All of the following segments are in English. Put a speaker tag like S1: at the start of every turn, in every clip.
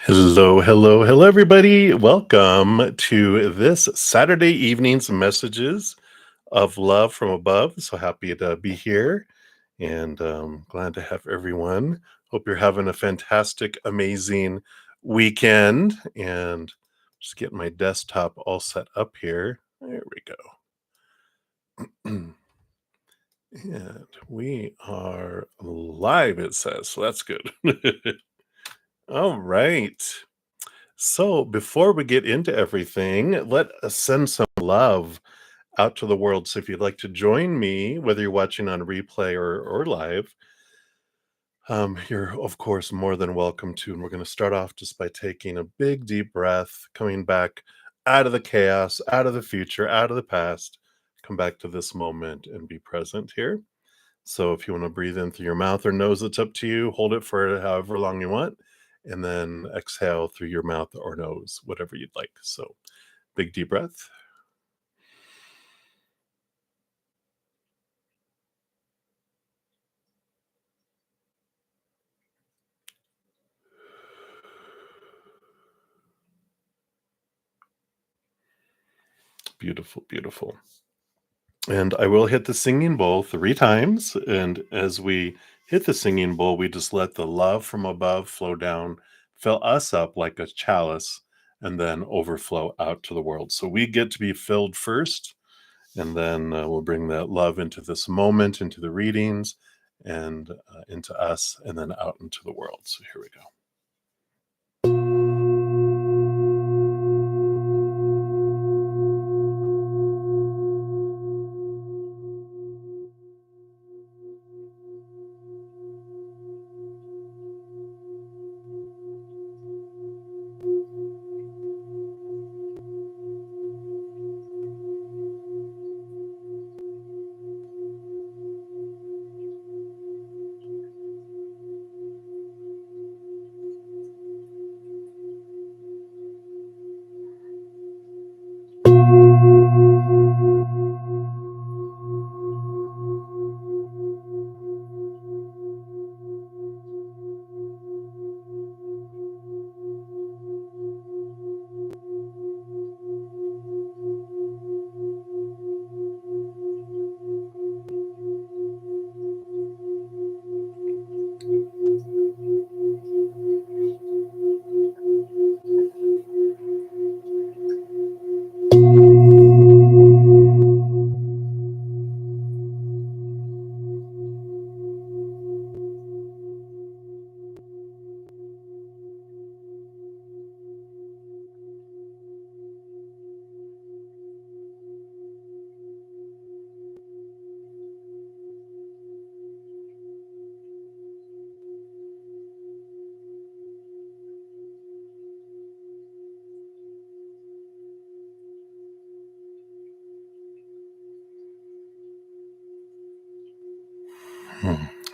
S1: Hello, hello, hello, everybody. Welcome to this Saturday evening's messages of love from above. So happy to be here and glad to have everyone. Hope you're having a fantastic, amazing weekend. And just getting my desktop all set up here. There we go. And we are live, it says. So that's good. All right. So, before we get into everything, let us send some love out to the world. So, if you'd like to join me, whether you're watching on replay or live, you're of course more than welcome to. And we're going to start off just by taking a big deep breath, coming back out of the chaos, out of the future, out of the past, come back to this moment and be present here. So if you want to breathe in through your mouth or nose, it's up to you. Hold it for however long you want, and then exhale through your mouth or nose, whatever you'd like. So big deep breath. Beautiful, beautiful. And I will hit the singing bowl 3 times. And as we hit the singing bowl, we just let the love from above flow down, fill us up like a chalice, and then overflow out to the world. So we get to be filled first, and then we'll bring that love into this moment, into the readings, and into us, and then out into the world. So here we go.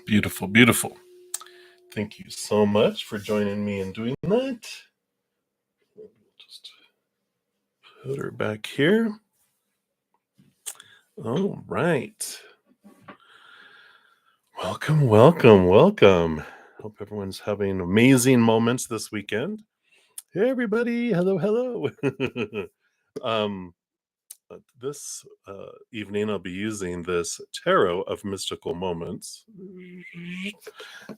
S1: Beautiful, beautiful. Thank you so much for joining me in doing that. Just put her back here. All right. Welcome, welcome, welcome. Hope everyone's having amazing moments this weekend. Hey, everybody. Hello, hello. um, this evening, I'll be using this tarot of mystical moments.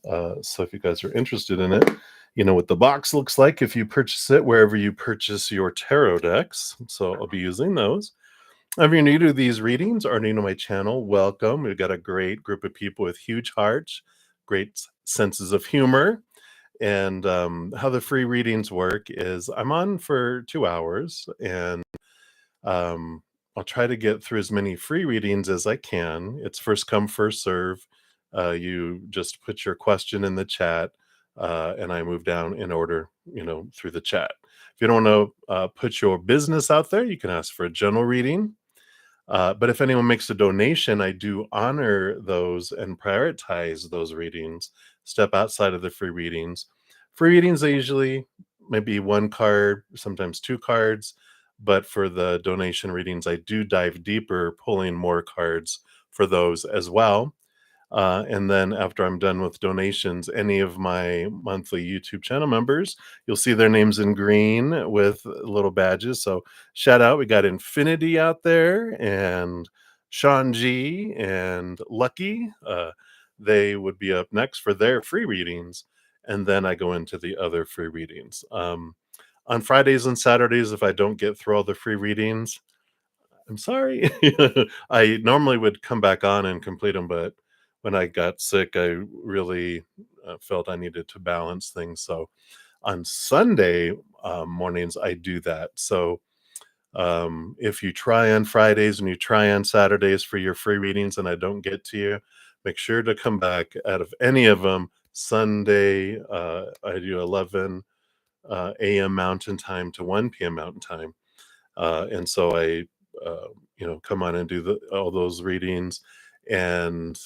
S1: So if you guys are interested in it, you know what the box looks like if you purchase it wherever you purchase your tarot decks. So I'll be using those. If you're new to these readings or new to my channel, welcome. We've got a great group of people with huge hearts, great senses of humor. And how the free readings work is I'm on for 2 hours, and I'll try to get through as many free readings as I can. It's first come, first serve. You just put your question in the chat, and I move down in order, through the chat. If you don't want to put your business out there, you can ask for a general reading. But if anyone makes a donation, I do honor those and prioritize those readings, step outside of the free readings. Free readings, I usually maybe 1 card, sometimes 2 cards. But for the donation readings, I do dive deeper, pulling more cards for those as well. And then after I'm done with donations, any of my monthly YouTube channel members, you'll see their names in green with little badges. So shout out, we got Infinity out there and Sean G and Lucky. They would be up next for their free readings. And then I go into the other free readings. On Fridays and Saturdays, if I don't get through all the free readings, I'm sorry. I normally would come back on and complete them, but when I got sick, I really felt I needed to balance things. So on Sunday mornings, I do that. So if you try on Fridays and you try on Saturdays for your free readings and I don't get to you, make sure to come back. Out of any of them, Sunday, I do 11 a.m. Mountain Time to 1 p.m. Mountain Time. And so I, come on and do all those readings. And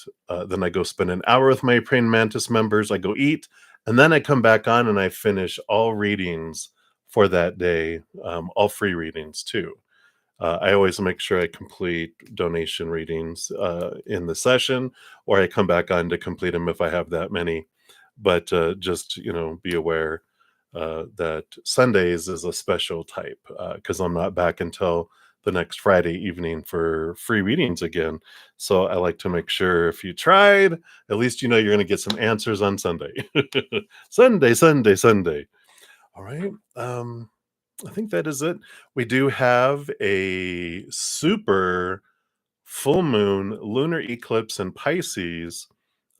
S1: then I go spend an hour with my Praying Mantis members. I go eat. And then I come back on and I finish all readings for that day, all free readings too. I always make sure I complete donation readings in the session, or I come back on to complete them if I have that many. But just be aware that Sundays is a special type because I'm not back until the next Friday evening for free readings again. So I like to make sure if you tried, at least you're going to get some answers on Sunday. Sunday, Sunday, Sunday. All right. I think that is it. We do have a super full moon lunar eclipse in Pisces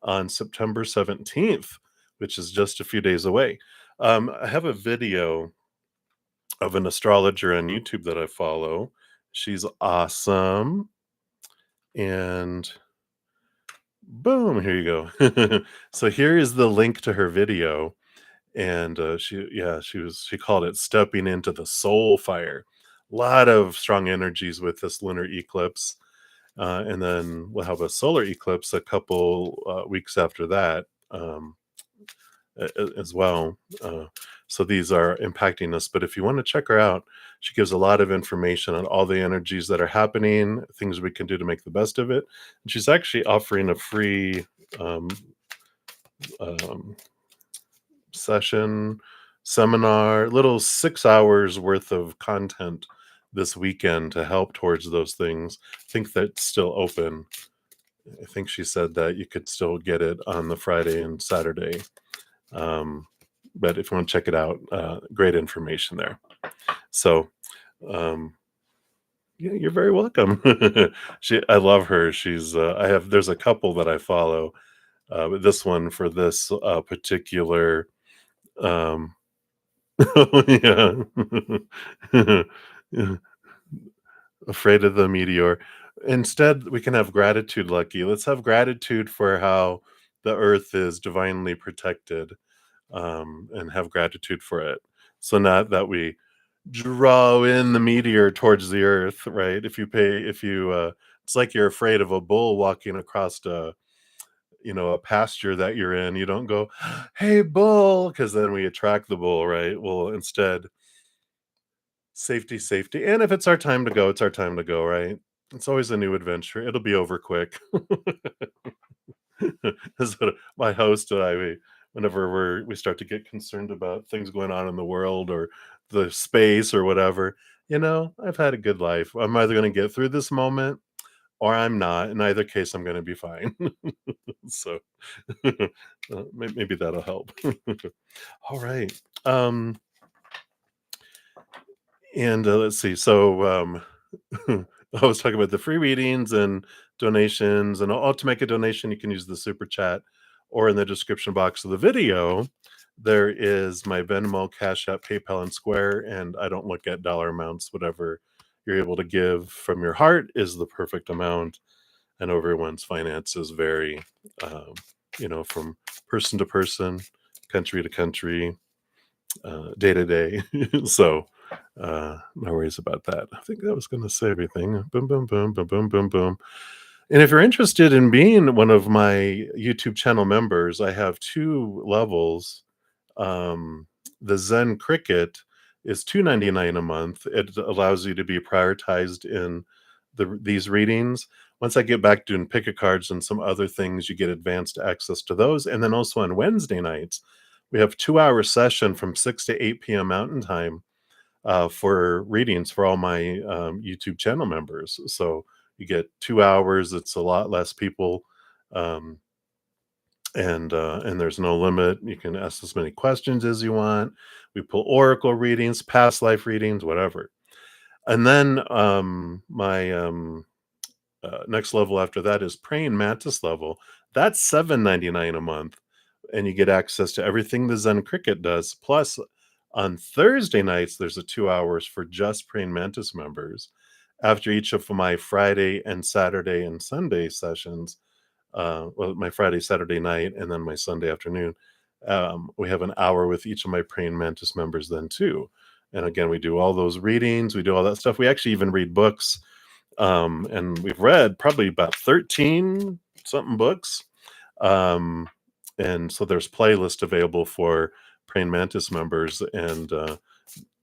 S1: on September 17th, which is just a few days away. I have a video of an astrologer on YouTube that I follow. She's awesome. And boom, here you go. So here is the link to her video. And she called it stepping into the soul fire. A lot of strong energies with this lunar eclipse. And then we'll have a solar eclipse a couple weeks after that. As well. So these are impacting us. But if you want to check her out, she gives a lot of information on all the energies that are happening, things we can do to make the best of it. And she's actually offering a free seminar, little 6 hours worth of content this weekend to help towards those things. I think that's still open. I think she said that you could still get it on the Friday and Saturday. But if you want to check it out, great information there. So, yeah, you're very welcome. I love her. There's a couple that I follow, but this one for this particular, yeah, afraid of the meteor. Instead, we can have gratitude, Lucky. Let's have gratitude for how the earth is divinely protected. And have gratitude for it. So not that we draw in the meteor towards the earth, right? It's like you're afraid of a bull walking across a pasture that you're in. You don't go, "Hey, bull," because then we attract the bull, right? Well, instead, safety, safety. And if it's our time to go, it's our time to go, right? It's always a new adventure. It'll be over quick. That's what my host and whenever we start to get concerned about things going on in the world or the space or whatever, I've had a good life. I'm either going to get through this moment or I'm not. In either case, I'm going to be fine. So maybe that'll help. All right. And let's see. So I was talking about the free readings and donations, and to make a donation, you can use the super chat, or in the description box of the video, there is my Venmo, Cash App, PayPal, and Square. And I don't look at dollar amounts. Whatever you're able to give from your heart is the perfect amount. And everyone's finances vary, from person to person, country to country, day to day. So no worries about that. I think that was going to say everything. Boom, boom, boom, boom, boom, boom, boom. And if you're interested in being one of my YouTube channel members, I have 2 levels. The Zen Cricket is $2.99 a month. It allows you to be prioritized in these readings. once I get back doing pick a cards and some other things, you get advanced access to those. And then also on Wednesday nights, we have 2 hour session from 6 to 8 p.m. Mountain Time for readings for all my YouTube channel members. So you get 2 hours. It's a lot less people, um, and there's no limit. You can ask as many questions as you want. We pull oracle readings, past life readings, whatever. And then my next level after that is praying mantis level. That's $7.99 a month, and you get access to everything the Zen Cricket does. Plus, on Thursday nights, there's a 2 hours for just praying mantis members. After each of my Friday and Saturday and Sunday sessions, well, my Friday, Saturday night, and then my Sunday afternoon, we have an hour with each of my praying mantis members then too. And again, we do all those readings, we do all that stuff. We actually even read books, and we've read probably about 13 something books. Um, and so there's playlist available for praying mantis members, and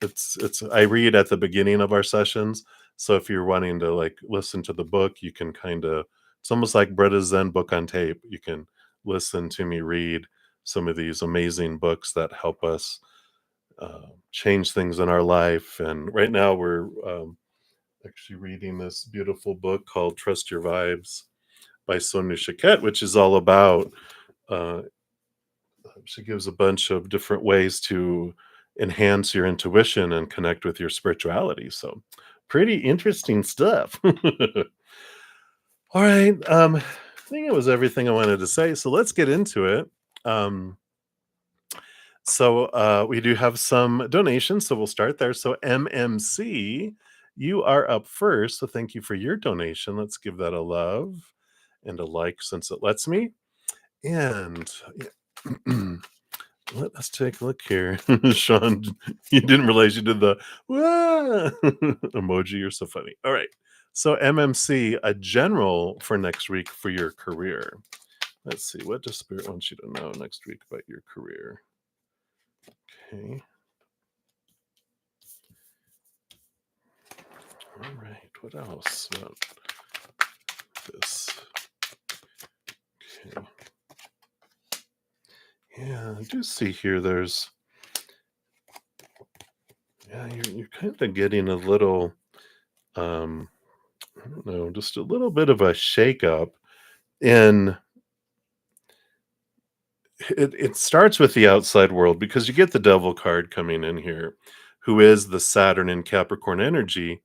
S1: it's I read at the beginning of our sessions. So if you're wanting to like listen to the book, you can kind of, it's almost like bruddaZEN book on tape. You can listen to me read some of these amazing books that help us change things in our life. And right now we're actually reading this beautiful book called Trust Your Vibes by Sonia Chiquette, which is all about, uh, she gives a bunch of different ways to enhance your intuition and connect with your spirituality. So pretty interesting stuff. All right. I think it was everything I wanted to say. So let's get into it. Um, we do have some donations, so we'll start there. So MMC, you are up first. So thank you for your donation. Let's give that a love and a like since it lets me. And yeah. Let us take a look here. Sean, you didn't realize you did the "Wah!" emoji. You're so funny. All right. So MMC, a general for next week for your career. Let's see. What does Spirit want you to know next week about your career? Okay. All right. What else about this? Okay. Yeah, I do see here there's, yeah, you're kind of getting a little, um, I don't know, just a little bit of a shakeup. And it starts with the outside world because you get the devil card coming in here, who is the Saturn in Capricorn energy.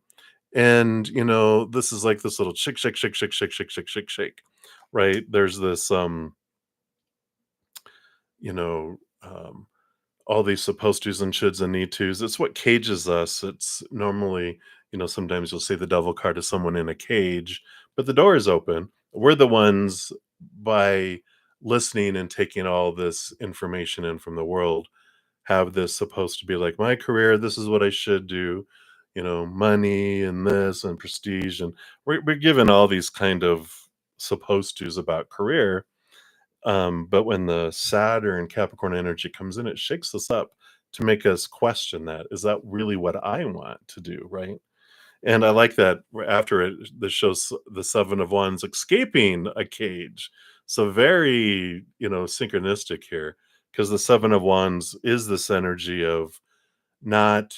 S1: And this is like this little shake, shake, shake, shake, shake, shake, shake, shake, shake. Right? There's this you know, all these supposed tos and shoulds and need tos. It's what cages us. It's normally, sometimes you'll see the devil card as someone in a cage, but the door is open. We're the ones, by listening and taking all this information in from the world, have this supposed to be like my career. This is what I should do, money and this and prestige. And we're given all these kind of supposed tos about career, but when the Saturn Capricorn energy comes in, it shakes us up to make us question that. Is that really what I want to do? Right. And I like that after it, this shows the Seven of Wands escaping a cage. So very, synchronistic here, because the Seven of Wands is this energy of not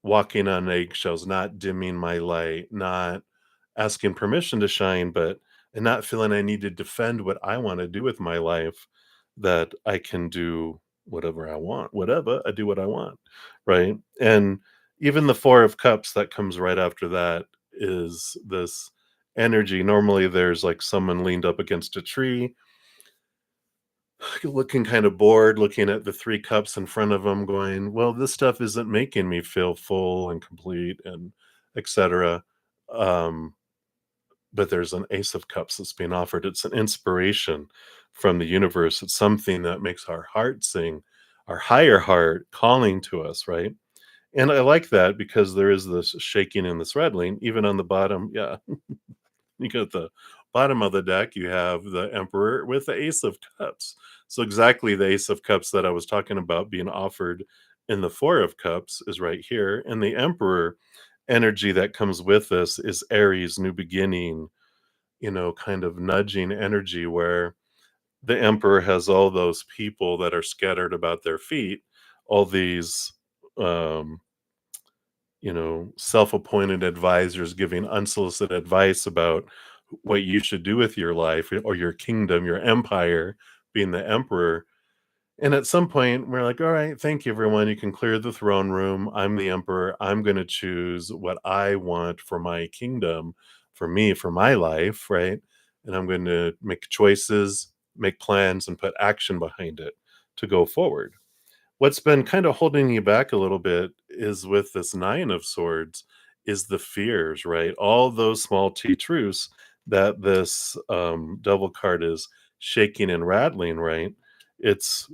S1: walking on eggshells, not dimming my light, not asking permission to shine, but and not feeling I need to defend what I want to do with my life, that I can do whatever I want, whatever I do what I want, right? And even the Four of Cups that comes right after that is this energy. Normally, there's like someone leaned up against a tree, looking kind of bored, looking at the three cups in front of them, going, well, this stuff isn't making me feel full and complete and etc. um but there's an Ace of Cups that's being offered. It's an inspiration from the universe. It's something that makes our heart sing, our higher heart calling to us, right? And I like that because there is this shaking and this rattling, even on the bottom. Yeah, you got the bottom of the deck, you have the Emperor with the Ace of Cups. So exactly the Ace of Cups that I was talking about being offered in the Four of Cups is right here. And the Emperor energy that comes with this is Aries, new beginning, kind of nudging energy where the emperor has all those people that are scattered about their feet, all these um, self-appointed advisors giving unsolicited advice about what you should do with your life or your kingdom, your empire, being the emperor. And at some point, we're like, all right, thank you, everyone. You can clear the throne room. I'm the emperor. I'm going to choose what I want for my kingdom, for me, for my life, right? And I'm going to make choices, make plans, and put action behind it to go forward. What's been kind of holding you back a little bit is with this Nine of Swords, is the fears, right? All those small T truths that this devil card is shaking and rattling, right? It's,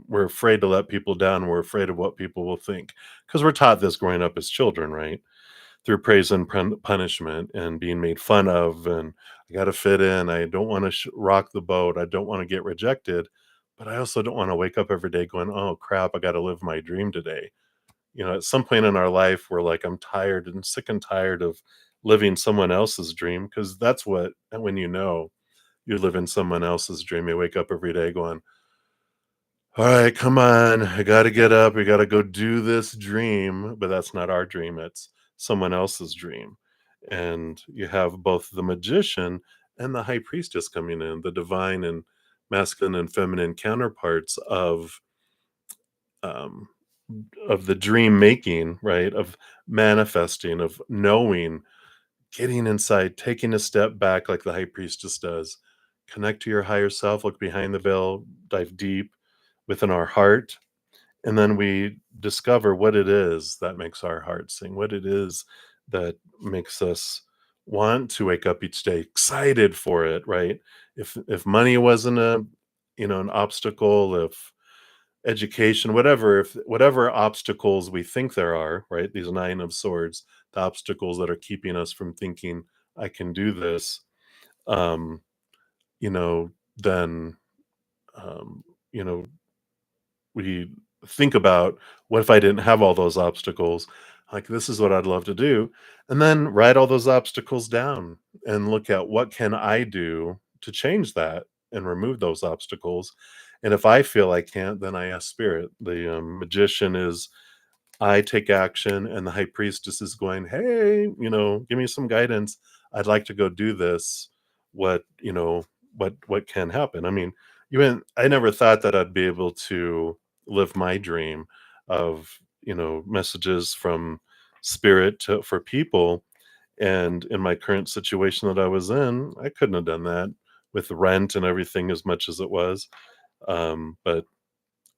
S1: we're afraid to let people down. We're afraid of what people will think because we're taught this growing up as children, right? Through praise and punishment and being made fun of. And I got to fit in. I don't want to rock the boat. I don't want to get rejected. But I also don't want to wake up every day going, oh crap, I got to live my dream today. At some point in our life, we're like, I'm tired and sick and tired of living someone else's dream because that's what, and when you live in someone else's dream, you wake up every day going, all right, come on. I got to get up. We got to go do this dream. But that's not our dream. It's someone else's dream. And you have both the magician and the high priestess coming in, the divine and masculine and feminine counterparts um, of the dream making, right? Of manifesting, of knowing, getting inside, taking a step back like the high priestess does. Connect to your higher self, look behind the veil, dive deep within our heart, and then we discover what it is that makes our heart sing, what it is that makes us want to wake up each day excited for it, right? If money wasn't an obstacle, if education, whatever, if whatever obstacles we think there are, right? These Nine of Swords, the obstacles that are keeping us from thinking I can do this, um, then um, you know, we think about, what if I didn't have all those obstacles? Like, this is what I'd love to do. And then write all those obstacles down and look at what can I do to change that and remove those obstacles. And if I feel I can't, then I ask spirit. The magician is, I take action, and the high priestess is going, hey, give me some guidance. I'd like to go do this. What can happen? I mean, I never thought that I'd be able to live my dream of, messages from spirit for people. And in my current situation that I was in, I couldn't have done that with rent and everything as much as it was. But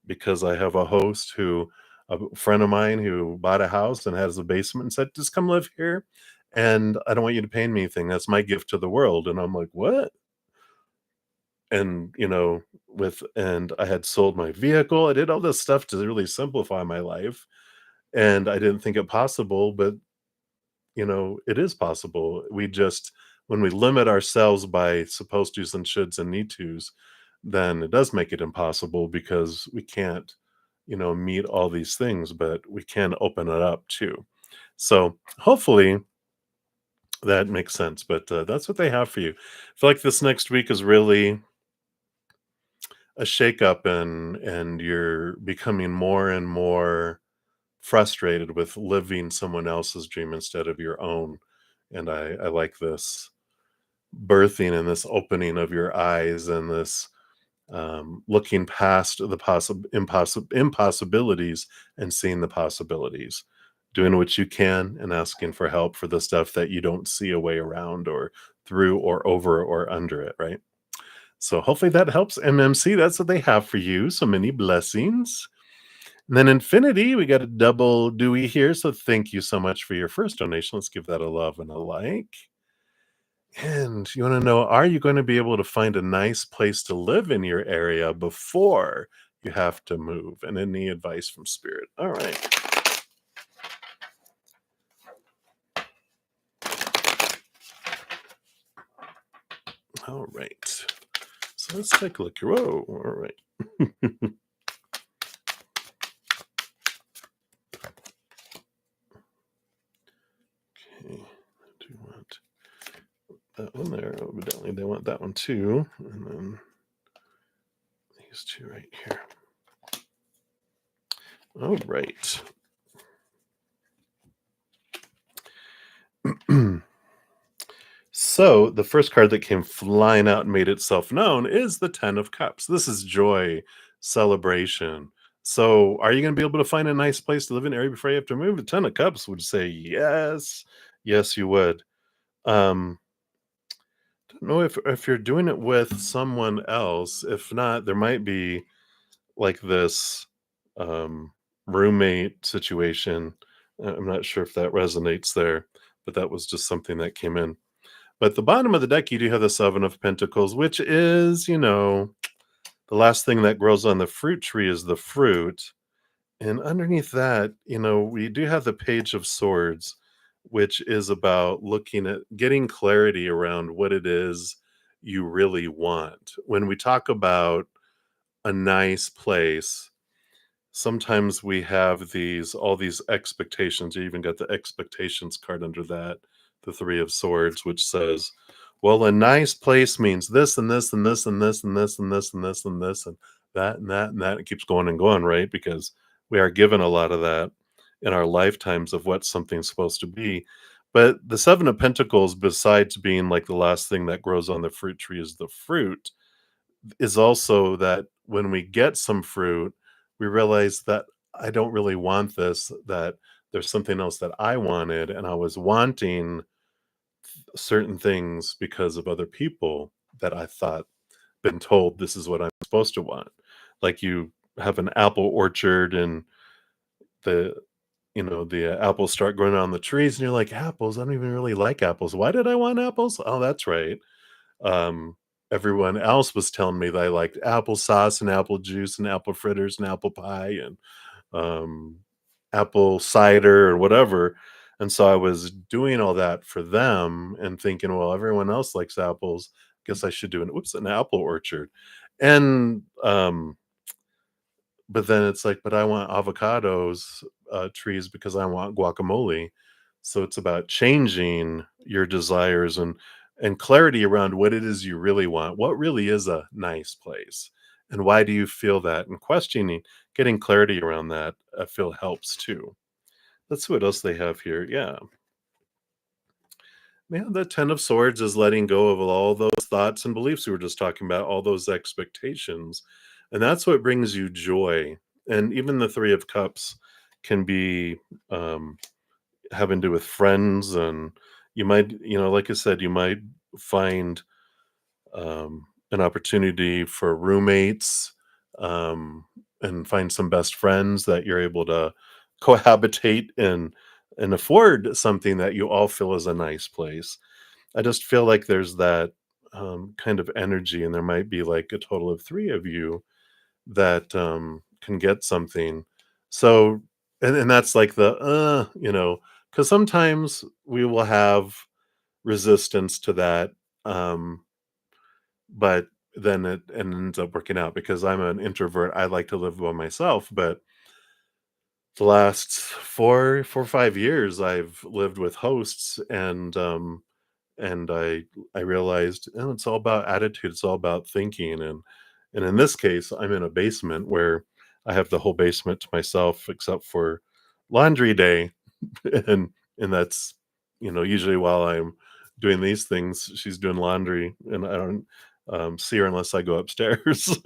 S1: because I have a friend of mine who bought a house and has a basement and said, just come live here. And I don't want you to pay me anything. That's my gift to the world. And I'm like, what? And, and I had sold my vehicle. I did all this stuff to really simplify my life. And I didn't think it possible, but, it is possible. When we limit ourselves by supposed to's and shoulds and need to's, then it does make it impossible because we can't meet all these things, but we can open it up too. So hopefully that makes sense. But that's what they have for you. I feel like this next week is really a shakeup, and you're becoming more and more frustrated with living someone else's dream instead of your own. And I like this birthing and this opening of your eyes and this looking past the impossibilities and seeing the possibilities, doing what you can and asking for help for the stuff that you don't see a way around or through or over or under it, right? So hopefully that helps, MMC. That's what they have for you. So many blessings. And then Infinity, we got a double Dewey here. So thank you so much for your first donation. Let's give that a love and a like. And you want to know, are you going to be able to find a nice place to live in your area before you have to move? And any advice from Spirit? All right. All right. So let's take a look here. Whoa. All right. Okay. Do you want that one there. Evidently, they want that one too. And then these two right here. All right. So the first card that came flying out and made itself known is the Ten of Cups. This is joy, celebration. So are you going to be able to find a nice place to live in area before you have to move? The Ten of Cups would say yes. Yes, you would. Um, don't know if you're doing it with someone else. If not, there might be like this um, roommate situation. I'm not sure if that resonates there, but that was just something that came in. But the bottom of the deck, you do have the Seven of Pentacles, which is, the last thing that grows on the fruit tree is the fruit. And underneath that, we do have the Page of Swords, which is about looking at getting clarity around what it is you really want. When we talk about a nice place, sometimes we have all these expectations. You even got the expectations card under that, the Three of Swords, which says, well, a nice place means this and this and this and this and this and this and this and this and that and that and that. It keeps going and going, right? Because we are given a lot of that in our lifetimes of what something's supposed to be. But the Seven of Pentacles, besides being like the last thing that grows on the fruit tree is the fruit, is also that when we get some fruit, we realize that I don't really want this, that there's something else that I wanted, and I was wanting certain things because of other people that I thought been told this is what I'm supposed to want. Like you have an apple orchard and the the apples start growing on the trees and you're like, apples, I don't even really like apples. Why did I want apples? Oh, that's right. um, Everyone else was telling me that I liked applesauce and apple juice and apple fritters and apple pie and um, apple cider or whatever. And so I was doing all that for them and thinking, well, everyone else likes apples. Guess I should do an apple orchard. And but then it's like, but I want avocados trees because I want guacamole. So it's about changing your desires and clarity around what it is you really want. What really is a nice place, and why do you feel that? And questioning, getting clarity around that, I feel helps too. Let's see what else they have here. Yeah, the Ten of Swords is letting go of all those thoughts and beliefs we were just talking about, all those expectations. And that's what brings you joy. And even the Three of Cups can be um, having to do with friends. And you might, like I said, you might find an opportunity for roommates um, and find some best friends that you're able to cohabitate and afford something that you all feel is a nice place. I just feel like there's that kind of energy, and there might be like a total of three of you that can get something. So, and that's like because sometimes we will have resistance to that, but then it ends up working out because I'm an introvert. I like to live by myself, but the last 4 or 5 years, I've lived with hosts, and I realized, oh, it's all about attitude. It's all about thinking, and in this case, I'm in a basement where I have the whole basement to myself except for laundry day, and and that's usually while I'm doing these things, she's doing laundry, and I don't see her unless I go upstairs.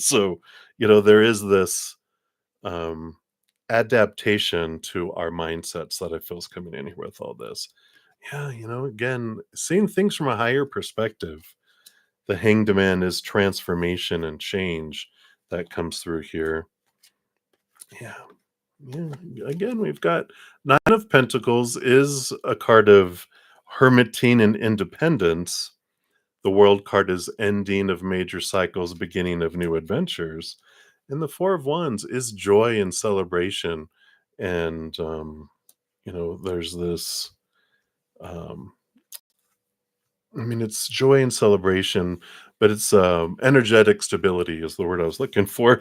S1: So there is this um, adaptation to our mindsets that I feel is coming in here with all this. Yeah, again, seeing things from a higher perspective. The Hanged Man is transformation and change that comes through here. Yeah. Yeah. Again, we've got Nine of Pentacles is a card of hermiting and independence. The World card is ending of major cycles, beginning of new adventures. And the Four of Wands is joy and celebration. And, there's this, um, it's joy and celebration, but it's energetic stability is the word I was looking for.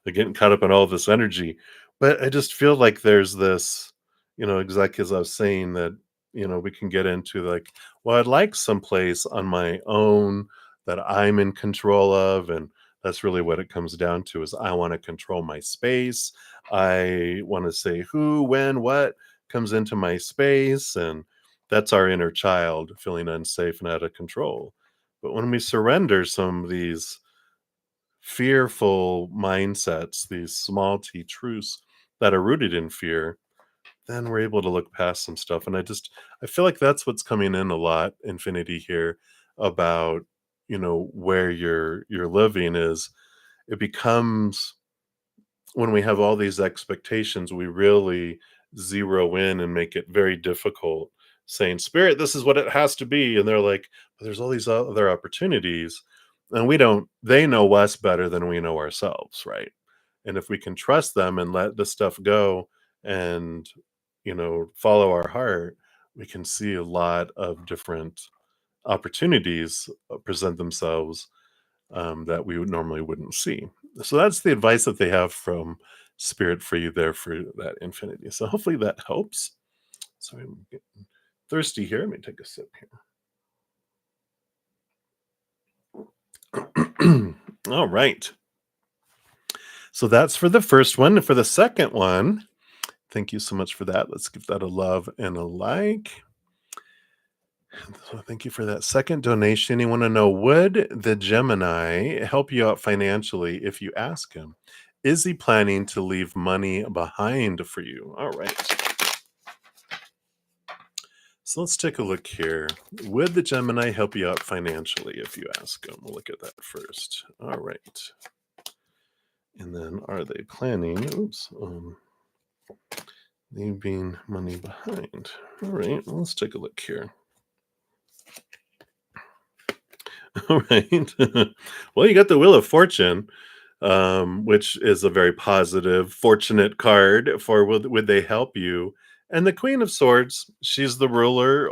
S1: I getting caught up in all this energy, but I just feel like there's this, exactly as I was saying that, we can get into like, well, I'd like someplace on my own that I'm in control of. And that's really what it comes down to is I want to control my space. I want to say who, when, what comes into my space. And that's our inner child feeling unsafe and out of control. But when we surrender some of these fearful mindsets, these small t truths that are rooted in fear, then we're able to look past some stuff. And I feel like that's what's coming in a lot, Infinity here, about where you're living is it becomes when we have all these expectations, we really zero in and make it very difficult saying, Spirit, this is what it has to be. And they're like, but there's all these other opportunities. And they know us better than we know ourselves, right? And if we can trust them and let the stuff go and, follow our heart, we can see a lot of different opportunities present themselves that we would normally wouldn't see. So that's the advice that they have from Spirit for you there for that infinity. So hopefully that helps. Sorry, I'm getting thirsty here. Let me take a sip here. All right. So that's for the first one. For the second one, thank you so much for that. Let's give that a love and a like. So thank you for that second donation. You want to know, would the Gemini help you out financially if you ask him? Is he planning to leave money behind for you? All right. So let's take a look here. Would the Gemini help you out financially if you ask him? We'll look at that first. All right. And then are they planning, leaving money behind? All right. Well, let's take a look here. All right. Well, you got the Wheel of Fortune, which is a very positive, fortunate card for would they help you? And the Queen of Swords, she's the co-ruler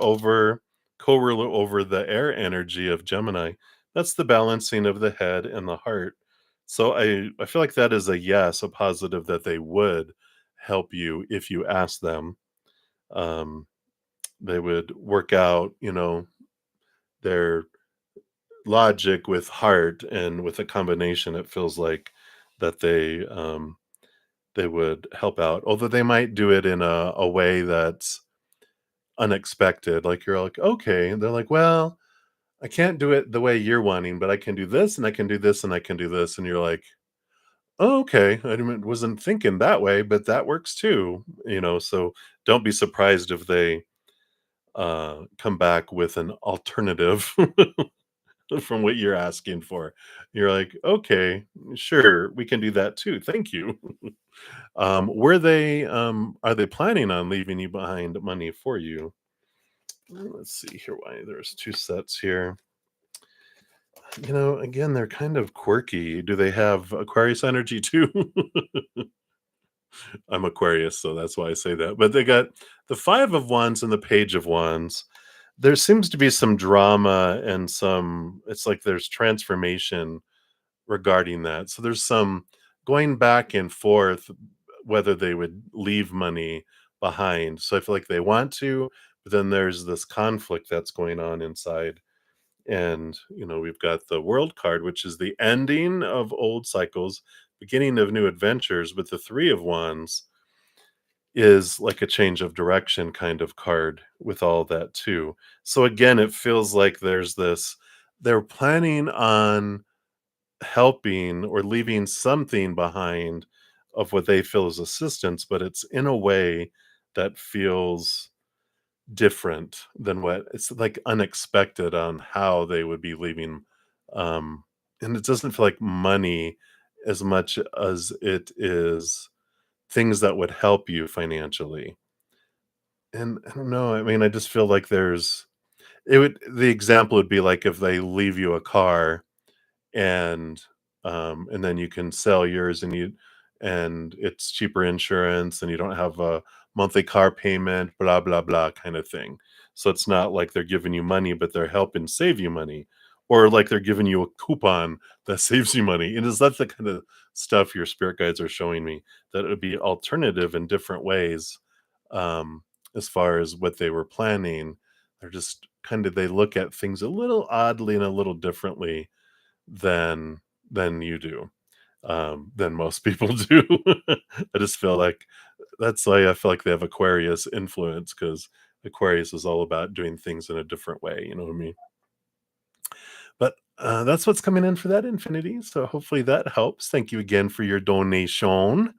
S1: over the air energy of Gemini. That's the balancing of the head and the heart. So I feel like that is a yes, a positive that they would help you if you ask them. Um, they would work out, their logic with heart, and with a combination it feels like that they would help out, although they might do it in a way that's unexpected, like you're like, okay, and they're like, well, I can't do it the way you're wanting, but I can do this and I can do this and I can do this, and you're like, oh, okay, wasn't thinking that way, but that works too, so don't be surprised if they come back with an alternative from what you're asking for. You're like, okay, sure, we can do that too. Thank you. Are they planning on leaving you behind money for you? Let's see here. Why there's two sets here. Again, they're kind of quirky. Do they have Aquarius energy too? I'm Aquarius, so that's why I say that. But they got the Five of Wands and the Page of Wands. There seems to be some drama and it's like there's transformation regarding that. So there's some going back and forth whether they would leave money behind. So I feel like they want to, but then there's this conflict that's going on inside. And, we've got the World card, which is the ending of old cycles, beginning of new adventures, but the Three of Wands is like a change of direction kind of card with all that too. So again, it feels like they're planning on helping or leaving something behind of what they feel is assistance, but it's in a way that feels different than what it's like unexpected on how they would be leaving. And it doesn't feel like money as much as it is things that would help you financially. And I don't know. I mean, I just feel like the example would be like if they leave you a car and then you can sell yours and it's cheaper insurance and you don't have a monthly car payment, blah blah blah kind of thing. So it's not like they're giving you money, but they're helping save you money, or like they're giving you a coupon that saves you money. And is that the kind of stuff your spirit guides are showing me, that it would be alternative in different ways, um as far as what they were planning. They're just kind of they look at things a little oddly and a little differently than you do, than most people do. I just feel like that's why I feel like they have Aquarius influence because Aquarius is all about doing things in a different way. You know what I mean? But that's what's coming in for that Infinity. So hopefully that helps. Thank you again for your donation.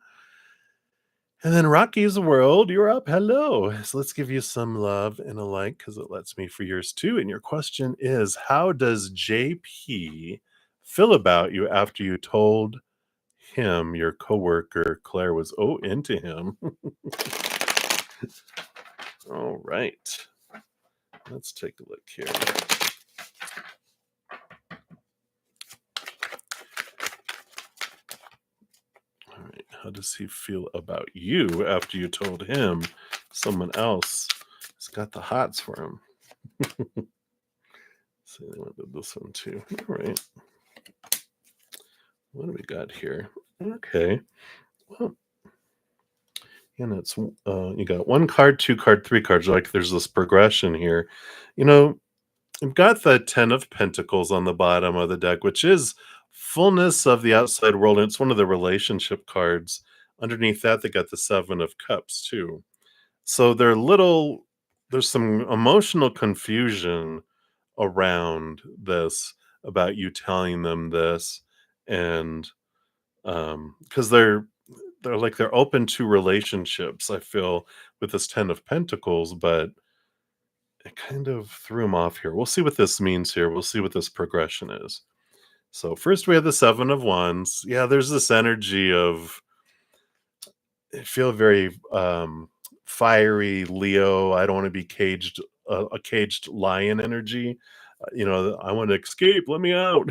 S1: And then Rocky's World, you're up. Hello. So let's give you some love and a like because it lets me for yours too. And your question is, how does JP feel about you after you told him your coworker Claire was into him? All right. Let's take a look here. All right. How does he feel about you after you told him someone else has got the hots for him? So they wanted this one too. All right. What do we got here? Okay. Well, and it's you got one card, two card, three cards. Like there's this progression here. You know, you've got the 10 of Pentacles on the bottom of the deck, which is fullness of the outside world. And it's one of the relationship cards. Underneath that, they got the 7 of Cups too. So there's some emotional confusion around this about you telling them this. And because they're open to relationships, I feel, with this 10 of Pentacles, but it kind of threw him off here. We'll see what this means here. We'll see what this progression is. So first we have the 7 of Wands. Yeah, there's this energy of I feel very fiery Leo. I don't want to be caged, a caged lion energy. I want to escape. Let me out.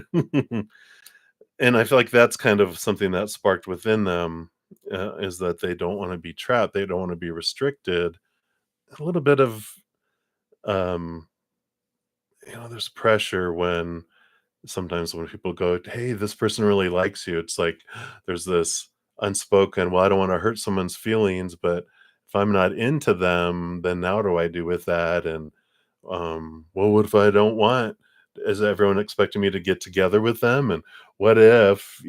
S1: And I feel like that's kind of something that sparked within them, is that they don't want to be trapped. They don't want to be restricted. A little bit of, um, there's pressure when sometimes when people go, "Hey, this person really likes you." It's like there's this unspoken, "Well, I don't want to hurt someone's feelings, but if I'm not into them, then now what do I do with that?" And well, what if I don't want? Is everyone expecting me to get together with them? And what if,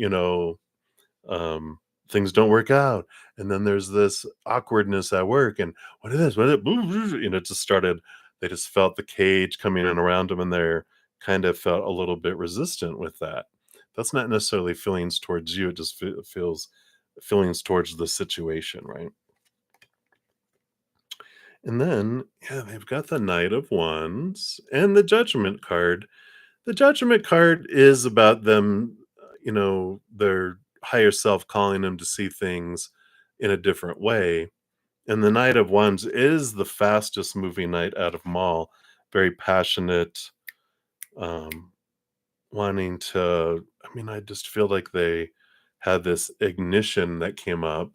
S1: um, things don't work out? And then there's this awkwardness at work. And what is this? What is it? It just started. They just felt the cage coming in around them, and they're kind of felt a little bit resistant with that. That's not necessarily feelings towards you. It just feels feelings towards the situation, right? And then, yeah, they've got the Knight of Wands and the Judgment card. The Judgment card is about them, their higher self calling them to see things in a different way. And the Knight of Wands is the fastest moving knight out of them all. Very passionate, um, wanting to. I mean, I just feel like they had this ignition that came up,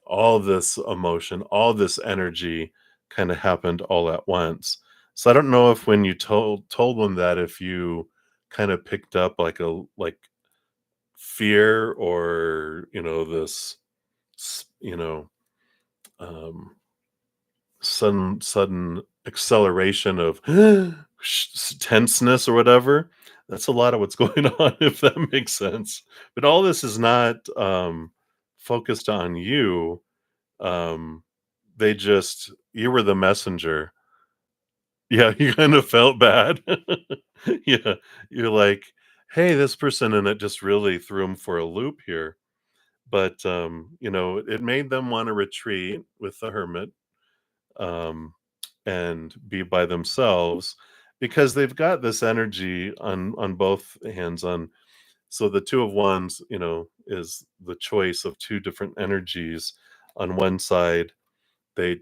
S1: all this emotion, all this energy kind of happened all at once. So I don't know if when you told them that, if you kind of picked up like fear, or this you know um sudden acceleration of tenseness or whatever. That's a lot of what's going on, if that makes sense. But all this is not focused on you. um they just You were the messenger. Yeah, you kind of felt bad. Yeah, you're like, hey, this person, and it just really threw them for a loop here. But it made them want to retreat with the hermit, um and be by themselves, because they've got this energy on both hands. On So the 2 of Wands, is the choice of two different energies. On one side, they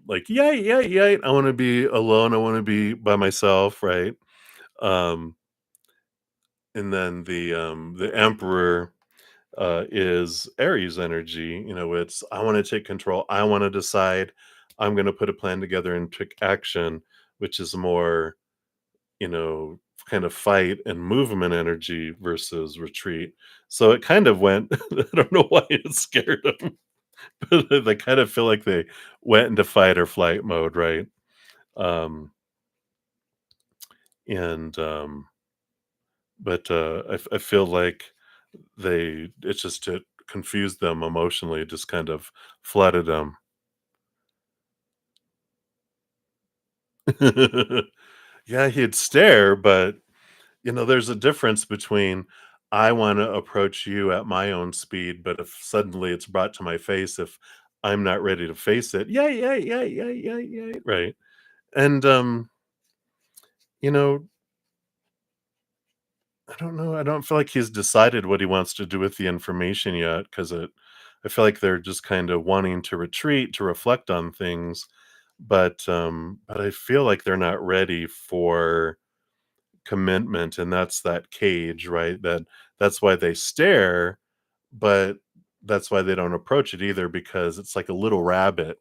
S1: like, "Yeah, yeah, yeah, I wanna be alone, I wanna be by myself," right? Um, and then the Emperor, is Aries energy. It's, "I wanna take control, I wanna decide, I'm gonna put a plan together and take action," which is more, kind of fight and movement energy versus retreat. So it kind of went I don't know why it scared him. But they kind of feel like they went into fight or flight mode, right? Um, and but I feel like it's just to confuse them emotionally, just kind of flooded them. Yeah, he'd stare, but there's a difference between I want to approach you at my own speed, but if suddenly it's brought to my face, if I'm not ready to face it, yeah, yeah, yeah, yeah, yeah, yeah, right. And you know, I don't know. I don't feel like he's decided what he wants to do with the information yet, because I feel like they're just kind of wanting to retreat, to reflect on things, but I feel like they're not ready for commitment, and that's that cage, right? That's why they stare, but that's why they don't approach it either, because it's like a little rabbit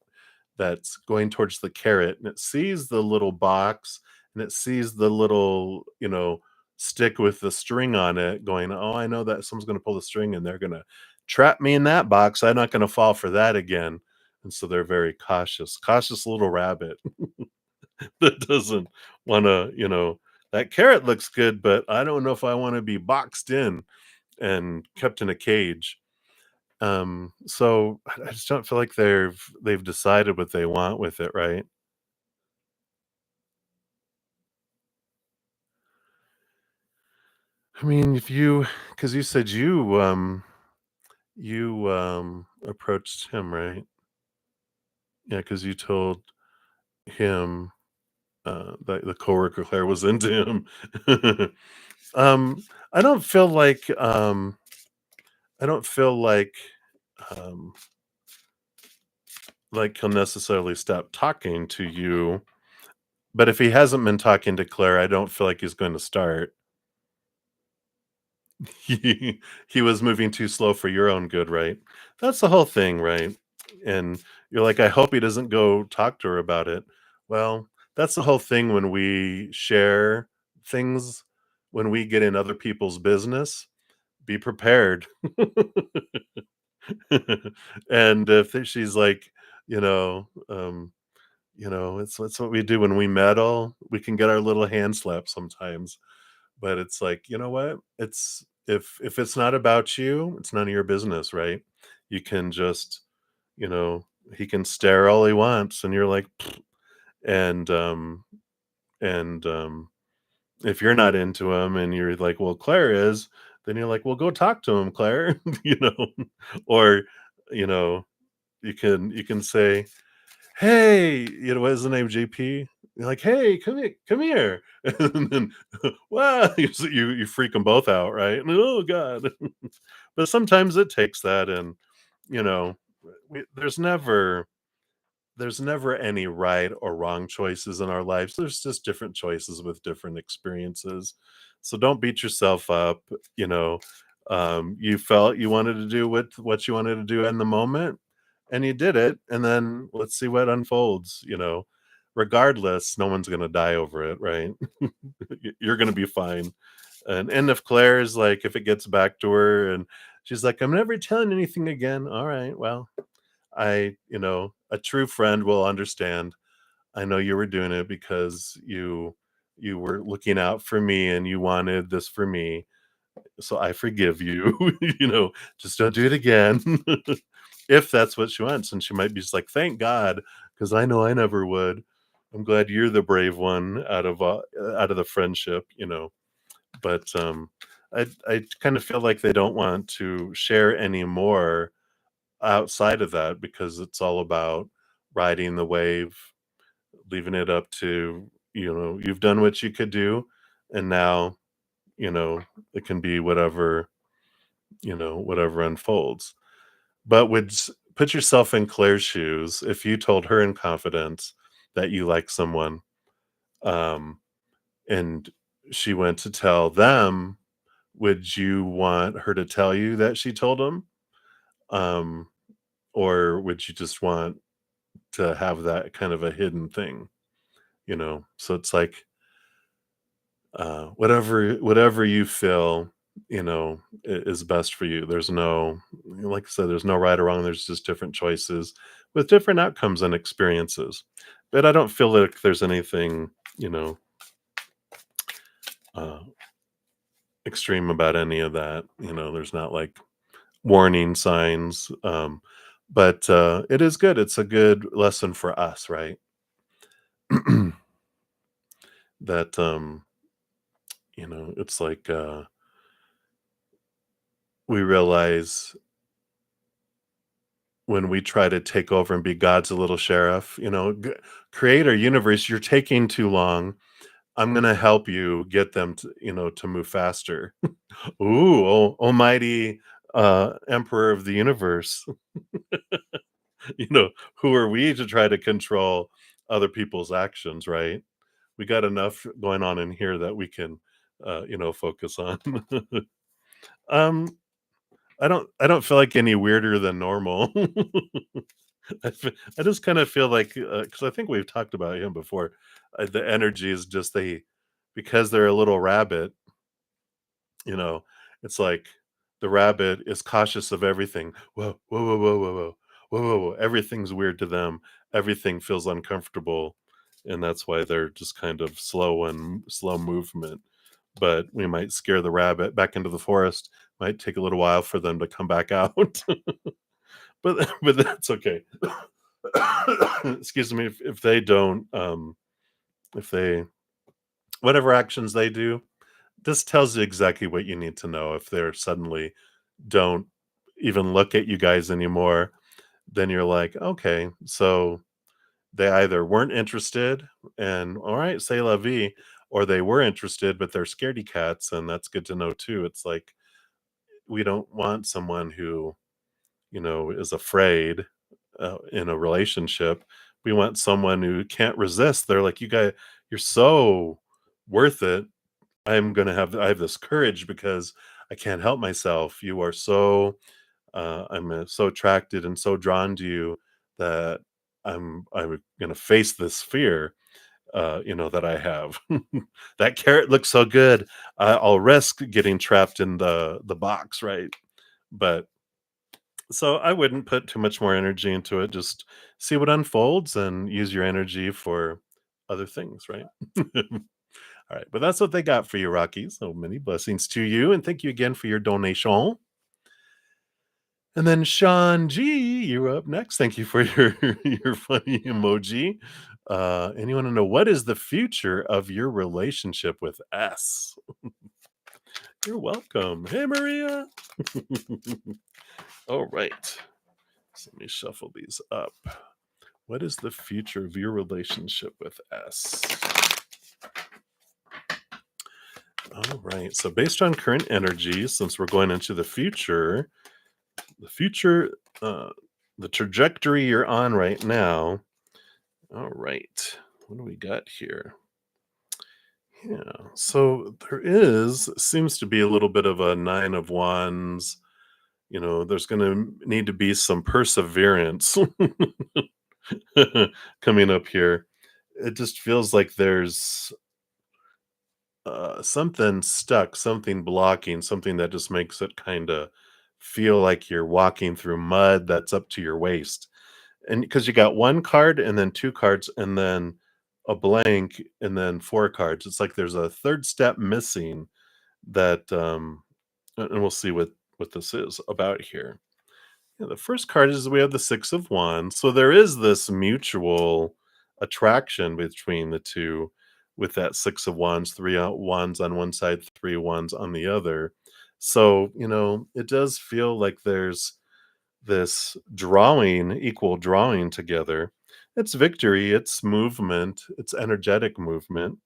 S1: that's going towards the carrot, and it sees the little box, and it sees the little, stick with the string on it, going, "Oh, I know that someone's gonna pull the string and they're gonna trap me in that box. I'm not gonna fall for that again." And so they're very cautious little rabbit that doesn't wanna, that carrot looks good, but I don't know if I wanna be boxed in and kept in a cage. So I just don't feel like they've decided what they want with it, right? I mean, if you because you said you approached him, right? Yeah, because you told him, that the coworker Claire was into him. Um, I don't feel like, um, like he'll necessarily stop talking to you, but if he hasn't been talking to Claire, I don't feel like he's going to start. He was moving too slow for your own good, right? That's the whole thing, right? And you're like, "I hope he doesn't go talk to her about it." Well, that's the whole thing when we share things, when we get in other people's business, be prepared. And if she's like, you know, um, it's what we do when we meddle. We can get our little hand slapped sometimes. But it's like, you know what? It's if it's not about you, it's none of your business, right? You can just, you know, he can stare all he wants, and you're like, "Pfft," and if you're not into him, and you're like, well, Claire is, then you're like, well, go talk to him, Claire, or you know, you can say, "Hey," what is the name, JP? You're like, "Hey, come here," and then, wow, you freak them both out, right? And, "Oh god." But sometimes it takes that, and, you know, there's never any right or wrong choices in our lives. There's just different choices with different experiences. So don't beat yourself up, you know. You felt you wanted to do what you wanted to do in the moment, and you did it, and then let's see what unfolds. Regardless, no one's gonna die over it, right? You're gonna be fine. And if Claire's like, if it gets back to her and she's like, "I'm never telling anything again." All right, well, a true friend will understand. I know you were doing it because you were looking out for me and you wanted this for me. So I forgive you. Just don't do it again. If that's what she wants. And she might be just like, thank God, because I know I never would. I'm glad you're the brave one out of the friendship. But I kind of feel like they don't want to share anymore outside of that, because it's all about riding the wave, leaving it up to, you've done what you could do, and now, you know, it can be whatever unfolds. But put yourself in Claire's shoes. If you told her in confidence that you like someone, um, and she went to tell them, would you want her to tell you that she told them? Um, or would you just want to have that kind of a hidden thing? So it's like, whatever you feel, is best for you. There's no, like I said, there's no right or wrong. There's just different choices with different outcomes and experiences. But I don't feel like there's anything, uh, extreme about any of that. There's not like warning signs. But it is good. It's a good lesson for us, right? That, it's like we realize when we try to take over and be God's little sheriff, creator universe, you're taking too long. I'm gonna help you get them to move faster. Ooh, almighty emperor of the universe. you know, who are we to try to control other people's actions, right? We got enough going on in here that we can focus on. um I don't feel like any weirder than normal. I just kind of feel like because I think we've talked about him before. The energy is just because they're a little rabbit. You know, it's like the rabbit is cautious of everything. Whoa, whoa, whoa, whoa, whoa, whoa, whoa, whoa, whoa. Everything's weird to them. Everything feels uncomfortable, and that's why they're just kind of slow movement. But we might scare the rabbit back into the forest. Might take a little while for them to come back out, but that's okay. Excuse me if they don't if they whatever actions they do, this tells you exactly what you need to know. If they're suddenly don't even look at you guys anymore, then you're like, okay, so they either weren't interested and all right, say la vie, or they were interested, but they're scaredy cats, and that's good to know too. It's like we don't want someone who, is afraid in a relationship. We want someone who can't resist. They're like, you're so worth it. I have this courage because I can't help myself. You are so I'm so attracted and so drawn to you that I'm gonna face this fear, that I have. That carrot looks so good. I'll risk getting trapped in the box, right? But so I wouldn't put too much more energy into it. Just see what unfolds and use your energy for other things, right? All right, but that's what they got for you, Rocky. So many blessings to you, and thank you again for your donation. And then Sean G, you're up next. Thank you for your your funny emoji. And you want to know what is the future of your relationship with S? You're welcome. Hey, Maria. All right. So let me shuffle these up. What is the future of your relationship with S? All right. So based on current energy, since we're going into the future, uh, the trajectory you're on right now. All right. What do we got here? Yeah. So seems to be a little bit of a nine of wands. There's going to need to be some perseverance coming up here. It just feels like there's something stuck, something blocking, something that just makes it kind of feel like you're walking through mud that's up to your waist. And because you got one card and then two cards and then a blank and then four cards, it's like there's a third step missing that, and we'll see what this is about here. Yeah, the first card is we have the Six of Wands. So there is this mutual attraction between the two with that Six of Wands, three wands on one side, three wands on the other. So, it does feel like there's this equal drawing together. It's victory, it's movement, it's energetic movement.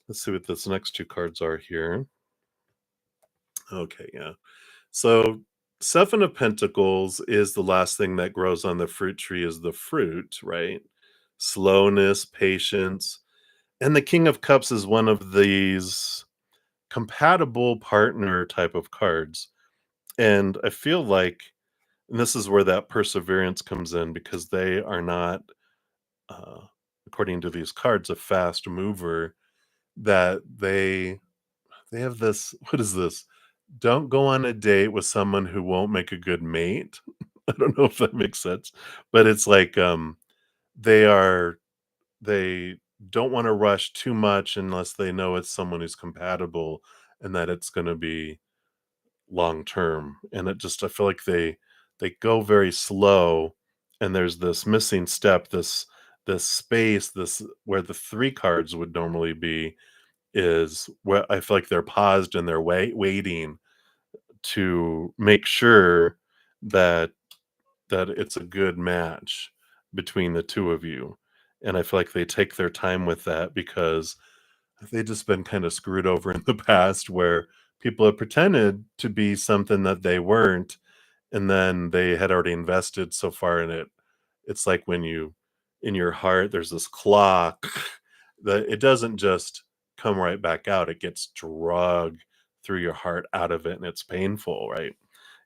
S1: Let's see what this next two cards are here. Okay, yeah. So, Seven of Pentacles is the last thing that grows on the fruit tree is the fruit, right? Slowness, patience. And the King of Cups is one of these compatible partner type of cards. And I feel like, and this is where that perseverance comes in because they are not, uh, according to these cards, a fast mover, that they have this, what is this? don't go on a date with someone who won't make a good mate. I don't know if that makes sense, but it's like, they are they don't wanna rush too much unless they know it's someone who's compatible and that it's gonna be long term, and it just I feel like they go very slow, and there's this missing step, this space, this where the 3 cards would normally be is where I feel like they're paused and they're waiting to make sure that it's a good match between the 2 of you, and I feel like they take their time with that because they just been kinda screwed over in the past where people have pretended to be something that they weren't, and then they had already invested so far in it. It's like when you in your heart, there's this clock that it doesn't just come right back out, it gets dragged through your heart out of it, and it's painful, right?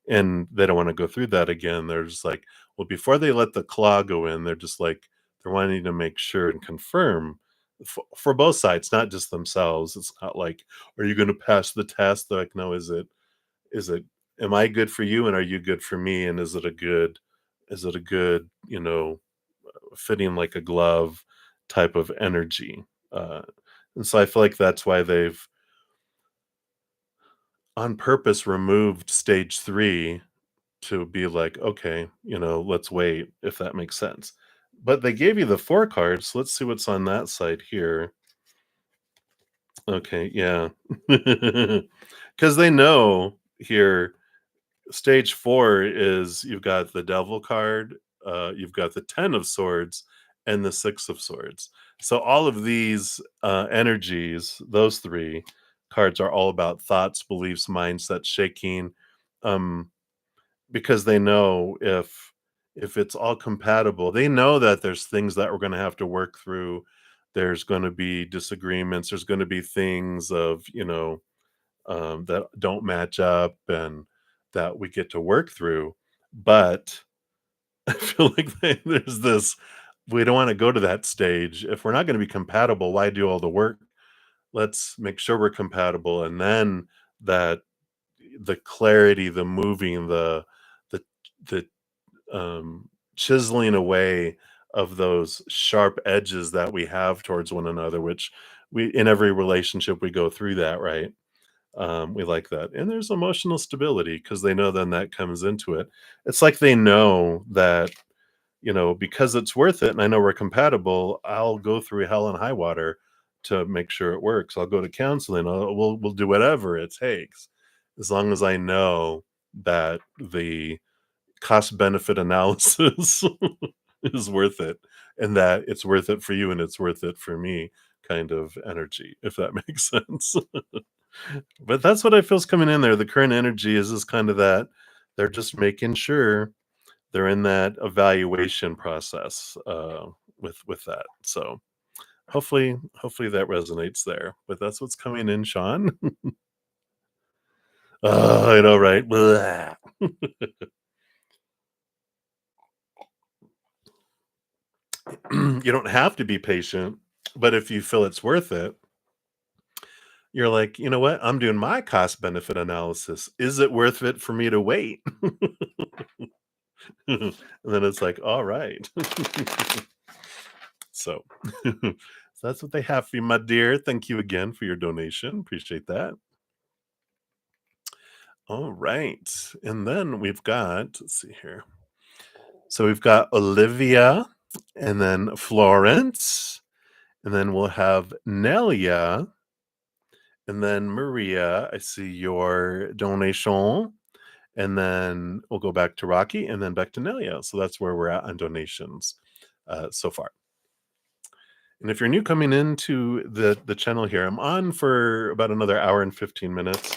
S1: And they don't wanna go through that again. They're just like well, before they let the claw go in, they're just like they're wanting to make sure and confirm for both sides, not just themselves. It's not like, "Are you gonna pass the test?" They're like, "No, is it am I good for you, and are you good for me, and is it a good, fitting like a glove type of energy?" Uh, and so I feel like that's why they've on purpose removed stage 3 to be like, "Okay, let's wait," if that makes sense. But they gave you the 4 cards, so let's see what's on that side here. Okay, yeah. Because they know here, stage 4 is you've got the Devil card, you've got the 10 of Swords, and the 6 of Swords. So all of these, energies, those 3 cards are all about thoughts, beliefs, mindset, shaking, um because they know if it's all compatible, they know that there's things that we're gonna have to work through. There's gonna be disagreements, there's gonna be things of, that don't match up and that we get to work through. But I feel like there's this we don't wanna go to that stage. If we're not gonna be compatible, why do all the work? Let's make sure we're compatible, and then that the clarity, the moving, the the chiseling away of those sharp edges that we have towards one another, which we in every relationship we go through that, right? We like that, and there's emotional stability because they know then that comes into it. It's like they know that because it's worth it, and I know we're compatible. I'll go through hell and high water to make sure it works. I'll go to counseling. We'll do whatever it takes, as long as I know that the cost benefit analysis is worth it and that it's worth it for you and it's worth it for me kind of energy, if that makes sense. But that's what I feel's coming in there. The current energy is just kind of that they're just making sure they're in that evaluation process with that. So hopefully that resonates there. But that's what's coming in, Sean. Oh, I know, right? Blah. You don't have to be patient, but if you feel it's worth it, you're like, you know what? I'm doing my cost benefit analysis. Is it worth it for me to wait? And then it's like, all right. So, so that's what they have for you, my dear. Thank you again for your donation. Appreciate that. All right. And then we've got, let's see here. So we've got Olivia and then Florence. And then we'll have Nelia. And then Maria, I see your donation. And then we'll go back to Rocky and then back to Nelia. So that's where we're at on donations so far. And if you're new coming into the channel here, I'm on for about another hour and 15 minutes.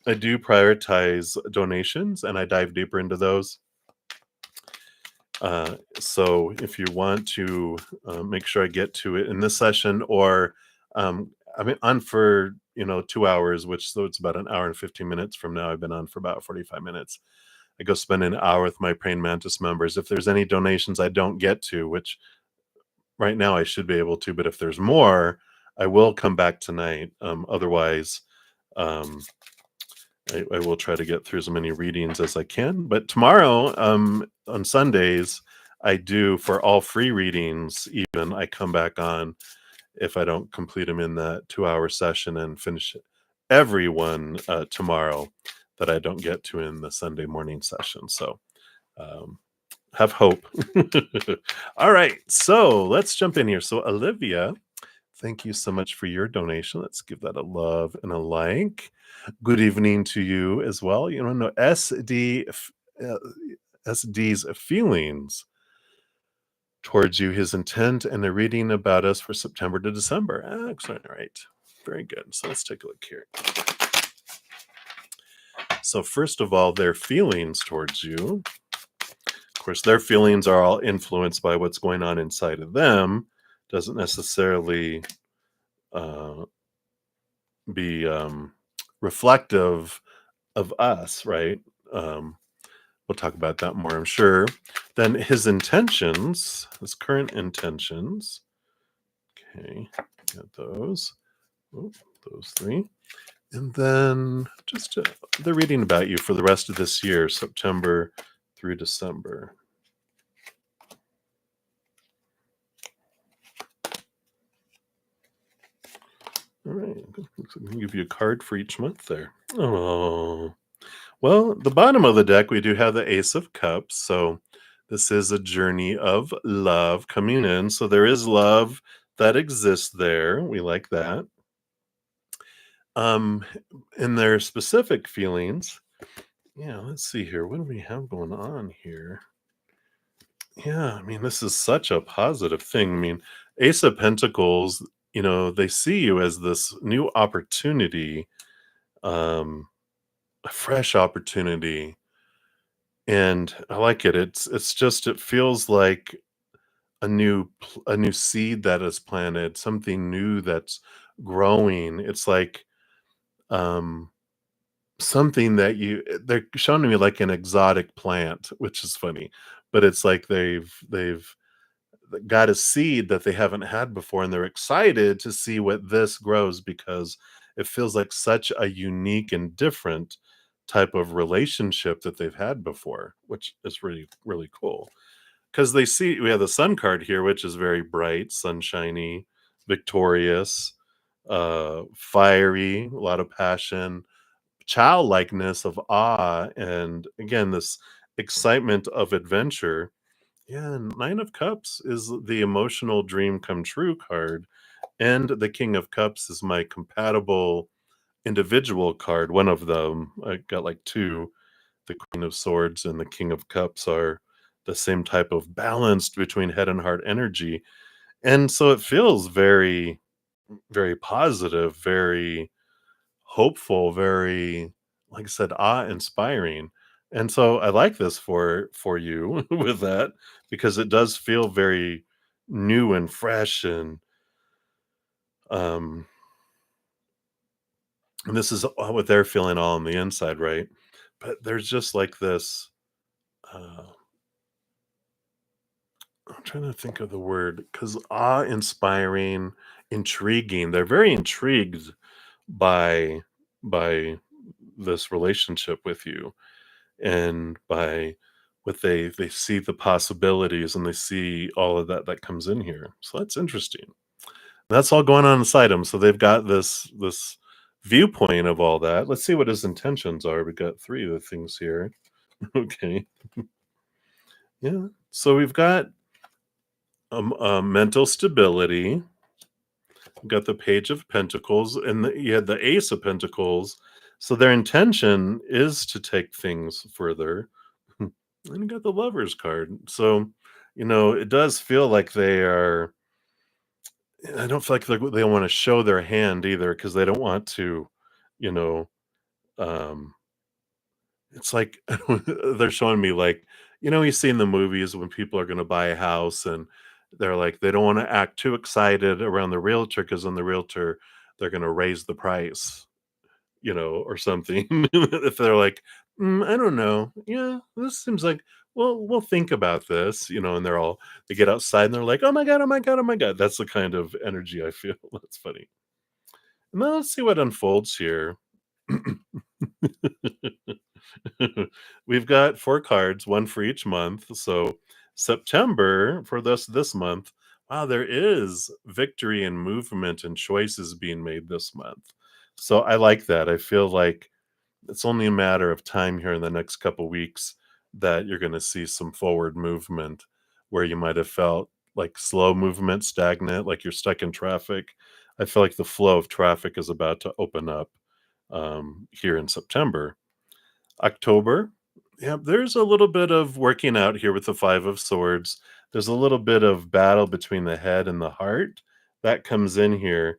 S1: I do prioritize donations and I dive deeper into those. So if you want to make sure I get to it in this session, or I'm on for 2 hours, which so it's about an hour and 15 minutes from now. I've been on for about 45 minutes. I go spend an hour with my praying mantis members. If there's any donations I don't get to, which right now I should be able to, but if there's more, I will come back tonight. Otherwise, um, I will try to get through as many readings as I can. But tomorrow, on Sundays, I do for all free readings. Even I come back on if I don't complete them in that 2-hour session and finish everyone tomorrow that I don't get to in the Sunday morning session. So um, have hope. All right, so let's jump in here. So Olivia, thank you so much for your donation. Let's give that a love and a like. Good evening to you as well. You know, uh, SD's feelings towards you, his intent, and a reading about us for September to December. Excellent. All right. Very good. So let's take a look here. So, first of all, their feelings towards you. Of course, their feelings are all influenced by what's going on inside of them. Doesn't necessarily uh, be reflective of us, right? Um, we'll talk about that more, I'm sure. Then his intentions, his current intentions. Okay, got those. Oh, those three. And then just the reading about you for the rest of this year, September through December. All right, I'll give you a card for each month there. Oh, well, the bottom of the deck, we do have the Ace of Cups. So this is a journey of love coming in. So there is love that exists there. We like that. Um, in their specific feelings, yeah, let's see here. What do we have going on here? Yeah, I mean, this is such a positive thing. I mean, Ace of Pentacles, you know, they see you as this new opportunity, a fresh opportunity. And I like it. It's just it feels like a new seed that is planted, something new that's growing. It's like um something that they're showing me like an exotic plant, which is funny. But it's like they've got a seed that they haven't had before and they're excited to see what this grows because it feels like such a unique and different type of relationship that they've had before, which is really really cool because they see we have the sun card here, which is very bright, sunshiny, victorious, fiery, a lot of passion, childlikeness, of awe, and again this excitement of adventure. Yeah, and Nine of Cups is the emotional dream come true card, and the King of Cups is my compatible individual card. One of them, I got like two. The Queen of Swords and the King of Cups are the same type of balanced between head and heart energy. And so it feels very, very positive, very hopeful, very, like I said, awe-inspiring. And so I like this for you with that because it does feel very new and fresh um and this is what they're feeling all on the inside, right? But there's just like this uh I'm trying to think of the word because awe-inspiring, intriguing. They're very intrigued by by this relationship with you and by what they see the possibilities and they see all of that that comes in here. So that's interesting. That's all going on inside them. So they've got this viewpoint of all that. Let's see what his intentions are. We got three of the things here. Okay. Yeah. So we've got mental stability. We've got the Page of Pentacles, and you had the Ace of Pentacles. So their intention is to take things further. And you got the Lovers card. So, you know, it does feel like they are. I don't feel like they want to show their hand either because they don't want to, you know, um, it's like they're showing me like, you know, you see in the movies when people are going to buy a house and they're like, they don't want to act too excited around the realtor because on the realtor, they're going to raise the price, you know, or something. If they're like, I don't know. Yeah, this seems like, well, we'll think about this, you know, and they get outside and they're like, oh my God, oh my God, oh my God. That's the kind of energy I feel. That's funny. And then let's see what unfolds here. We've got 4 cards, 1 for each month. So September for this month, wow, there is victory and movement and choices being made this month. So I like that. I feel like it's only a matter of time here in the next couple weeks that you're going to see some forward movement where you might have felt like slow movement, stagnant, like you're stuck in traffic. I feel like the flow of traffic is about to open up here in September. October, yeah, there's a little bit of working out here with the 5 of Swords. There's a little bit of battle between the head and the heart that comes in here.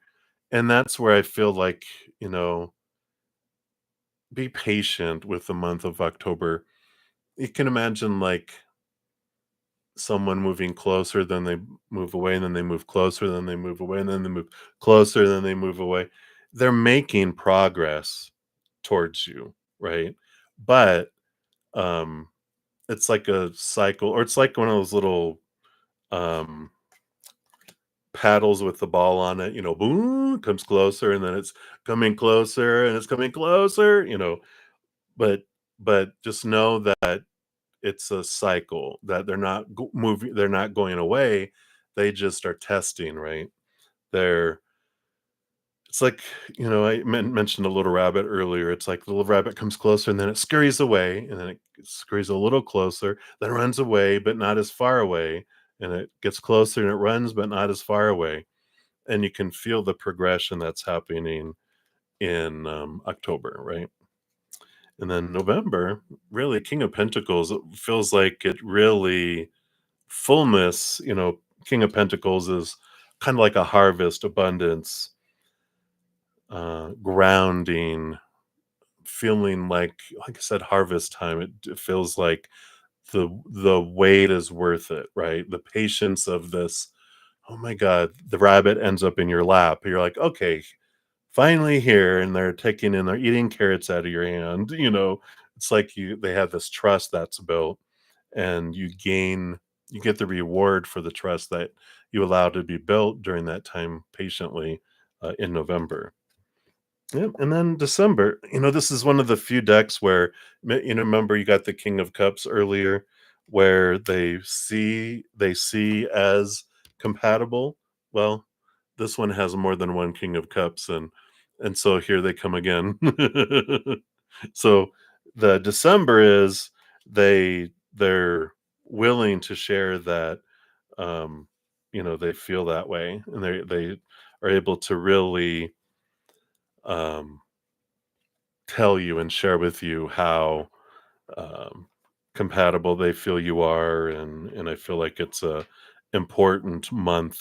S1: And that's where I feel like, you know, be patient with the month of October. You can imagine like someone moving closer, then they move away, and then they move closer, then they move away, and then they move closer, then they move away. They're making progress towards you, right? But um it's like a cycle, or it's like one of those little um paddles with the ball on it, boom, comes closer, and then it's coming closer, and it's coming closer, but just know that it's a cycle, that they're not moving, they're not going away, they just are testing, right? They're It's like, I mentioned a little rabbit earlier. It's like the little rabbit comes closer and then it scurries away, and then it scurries a little closer, then runs away, but not as far away. And it gets closer and it runs, but not as far away. And you can feel the progression that's happening in October, right? And then November, really, King of Pentacles, it feels like it really fullness, King of Pentacles is kind of like a harvest, abundance, grounding, feeling like I said, harvest time. It feels like the wait is worth it, right? The patience of this. Oh my God, the rabbit ends up in your lap. You're like, okay, finally here, and they're eating carrots out of your hand. It's like they have this trust that's built, and you get the reward for the trust that you allowed to be built during that time patiently in November. Yep, and then December, this is one of the few decks where, remember you got the King of Cups earlier, where they see as compatible. Well, this one has more than one King of Cups, and so here they come again. So the December is they're willing to share that, they feel that way, and they are able to really um tell you and share with you how um, compatible they feel you are, and I feel like it's a important month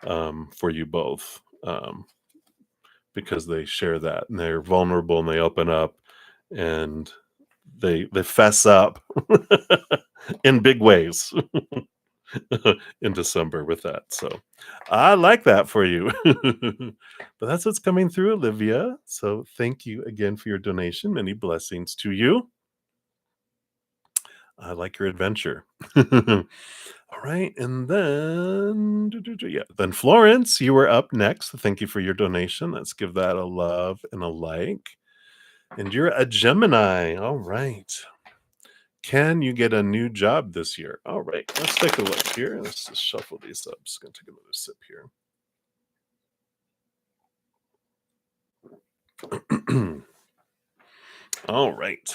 S1: for you both, because they share that, and they're vulnerable, and they open up, and they fess up in big ways in December with that. So I like that for you. But that's what's coming through, Olivia. So thank you again for your donation. Many blessings to you. I like your adventure. All right. And then, yeah, then Florence, you were up next. Thank you for your donation. Let's give that a love and a like. And you're a Gemini. All right. Can you get a new job this year? All right, let's take a look here. Let's just shuffle these up. Just gonna take another sip here. All right.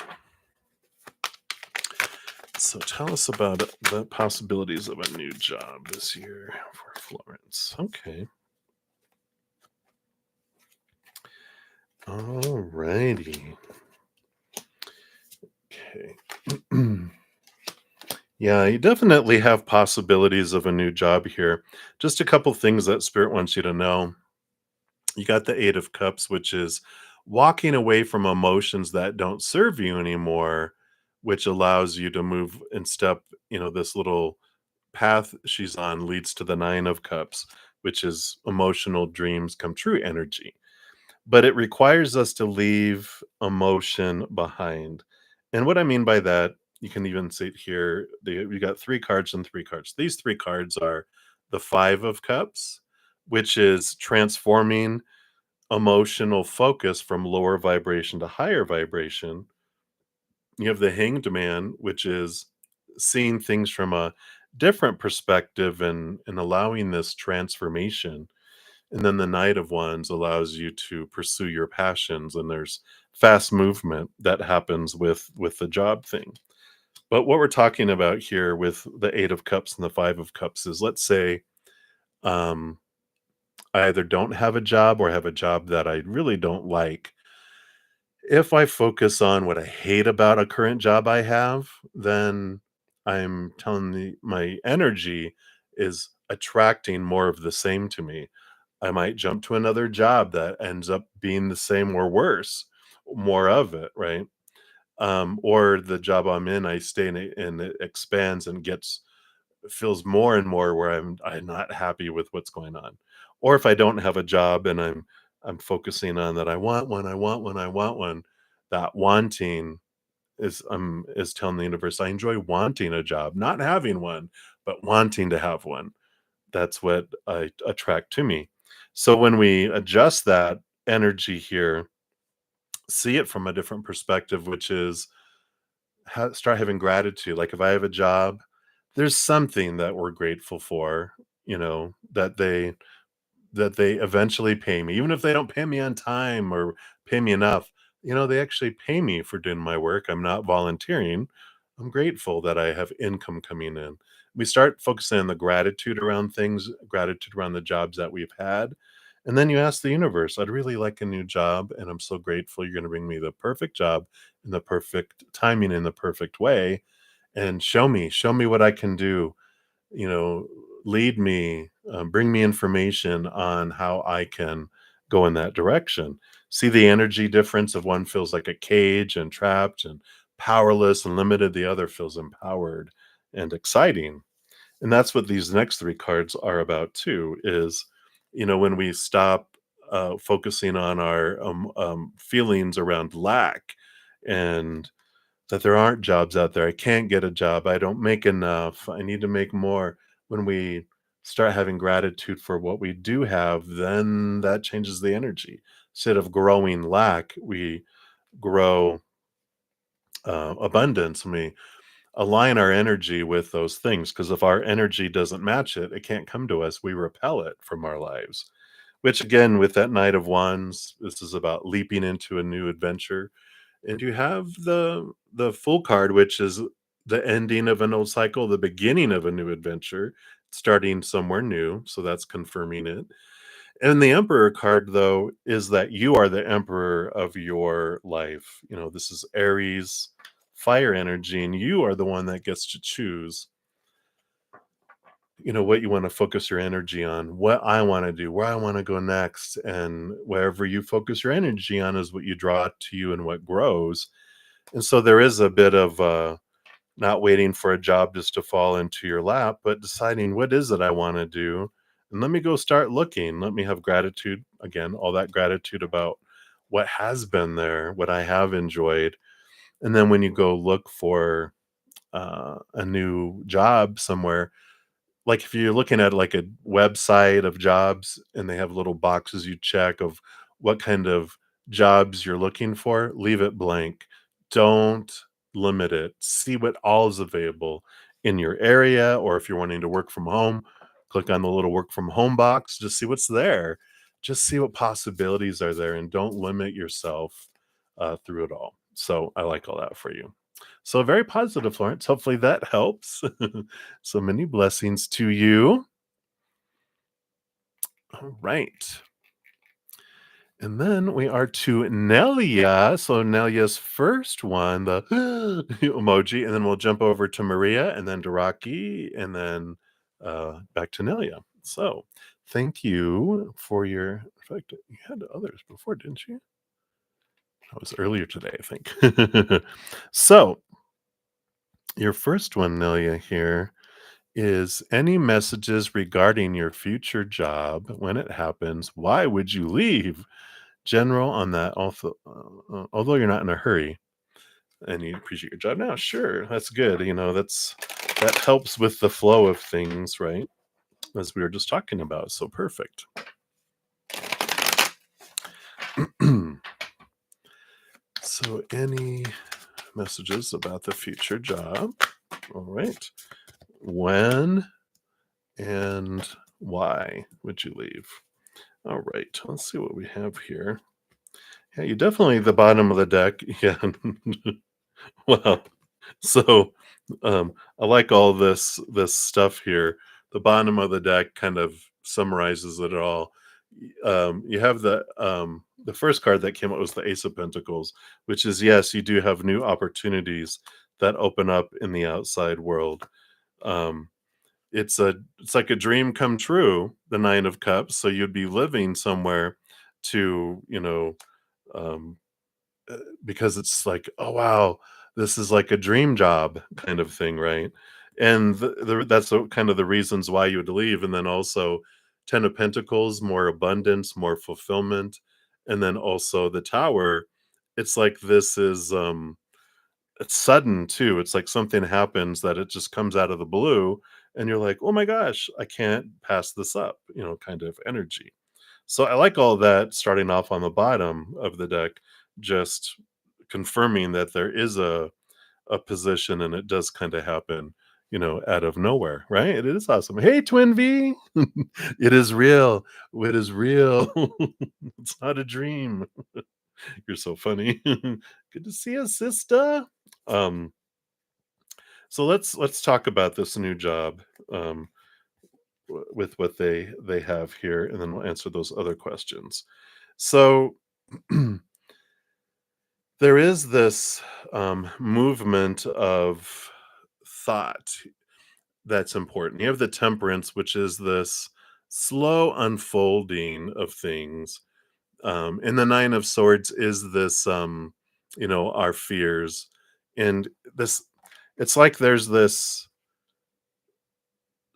S1: So tell us about the possibilities of a new job this year for Florence. Okay. All righty. Okay. Yeah, you definitely have possibilities of a new job here. Just a couple things that Spirit wants you to know. You got the 8 of Cups, which is walking away from emotions that don't serve you anymore, which allows you to move and step, this little path she's on leads to the 9 of Cups, which is emotional dreams come true energy. But it requires us to leave emotion behind. And what I mean by that, you can even see it here. You got 3 cards and 3 cards. These 3 cards are the 5 of Cups, which is transforming, emotional focus from lower vibration to higher vibration. You have the Hanged Man, which is seeing things from a different perspective and allowing this transformation. And then the Knight of Wands allows you to pursue your passions, and there's fast movement that happens with the job thing. But what we're talking about here with the Eight of Cups and the Five of Cups is, let's say um, I either don't have a job or have a job that I really don't like. If I focus on what I hate about a current job I have, then I'm telling my energy is attracting more of the same to me. I might jump to another job that ends up being the same or worse, more of it, right? Or the job I'm in, I stay in it and it expands and gets feels more and more where I'm not happy with what's going on. Or if I don't have a job and I'm focusing on that I want one, I want one, I want one, that wanting is telling the universe I enjoy wanting a job, not having one, but wanting to have one. That's what I attract to me. So when we adjust that energy here, see it from a different perspective, which is start having gratitude. Like if I have a job, there's something that we're grateful for, that they eventually pay me, even if they don't pay me on time or pay me enough. They actually pay me for doing my work. I'm not volunteering. I'm grateful that I have income coming in. We start focusing on the gratitude around things, gratitude around the jobs that we've had. And then you ask the universe, I'd really like a new job. And I'm so grateful you're going to bring me the perfect job in the perfect timing in the perfect way. And show me what I can do, you know, lead me, bring me information on how I can go in that direction. See the energy difference of one feels like a cage and trapped and powerless and limited. The other feels empowered and exciting. And that's what these next three cards are about too, is, when we stop focusing on our feelings around lack and that there aren't jobs out there. I can't get a job. I don't make enough. I need to make more. When we start having gratitude for what we do have, then that changes the energy. Instead of growing lack, we grow abundance, and we align our energy with those things. Because if our energy doesn't match it, it can't come to us. We repel it from our lives. Which, again, with that Knight of Wands, this is about leaping into a new adventure. And you have the Fool card, which is the ending of an old cycle, the beginning of a new adventure, starting somewhere new, so that's confirming it. And the Emperor card, though, is that you are the emperor of your life. This is Aries fire energy, and you are the one that gets to choose, what you want to focus your energy on, what I want to do, where I want to go next. And wherever you focus your energy on is what you draw to you and what grows. And so there is a bit of not waiting for a job just to fall into your lap, but deciding what is it I want to do. And let me go start looking. Let me have gratitude again, all that gratitude about what has been there, what I have enjoyed. And then when you go look for a new job somewhere, like if you're looking at like a website of jobs and they have little boxes you check of what kind of jobs you're looking for, leave it blank. Don't limit it. See what all is available in your area, or if you're wanting to work from home, click on the little work from home box, just see what's there. Just see what possibilities are there and don't limit yourself through it all. So I like all that for you. So very positive, Florence. Hopefully that helps. So many blessings to you. All right. And then we are to Nelia. So Nelia's first one, the emoji, and then we'll jump over to Maria and then to Rocky and then back to Nelia. So thank you for your, in fact, you had others before, didn't you? That was earlier today, I think. So your first one, Nelia, here is any messages regarding your future job when it happens. Why would you leave? General on that. Also, although you're not in a hurry and you appreciate your job now, sure, that's good. That helps with the flow of things, right? As we were just talking about. So perfect. So, any messages about the future job? All right. When and why would you leave? All right. Let's see what we have here. Yeah, you definitely the bottom of the deck. Yeah. Well, so I like all this stuff here. The bottom of the deck kind of summarizes it all. You have the first card that came out was the Ace of Pentacles, which is yes, you do have new opportunities that open up in the outside world. Um, it's like a dream come true, the Nine of Cups. So you'd be living somewhere to um, because it's like, oh wow, this is like a dream job kind of thing, right? And that's kind of the reasons why you would leave. And then also, Ten of Pentacles, more abundance, more fulfillment, and then also the Tower. It's like this is it's sudden too. It's like something happens that it just comes out of the blue, and you're like, oh my gosh, I can't pass this up, kind of energy. So I like all that starting off on the bottom of the deck, just confirming that there is a position and it does kind of happen, out of nowhere, right? It is awesome. Hey, Twin V. It is real. It is real. It's not a dream. You're so funny. Good to see you, sister. Um, so let's talk about this new job. Um, with what they have here, and then we'll answer those other questions. So there is this movement of thought that's important. You have the Temperance, which is this slow unfolding of things. And the Nine of Swords is this, our fears. And this, it's like there's this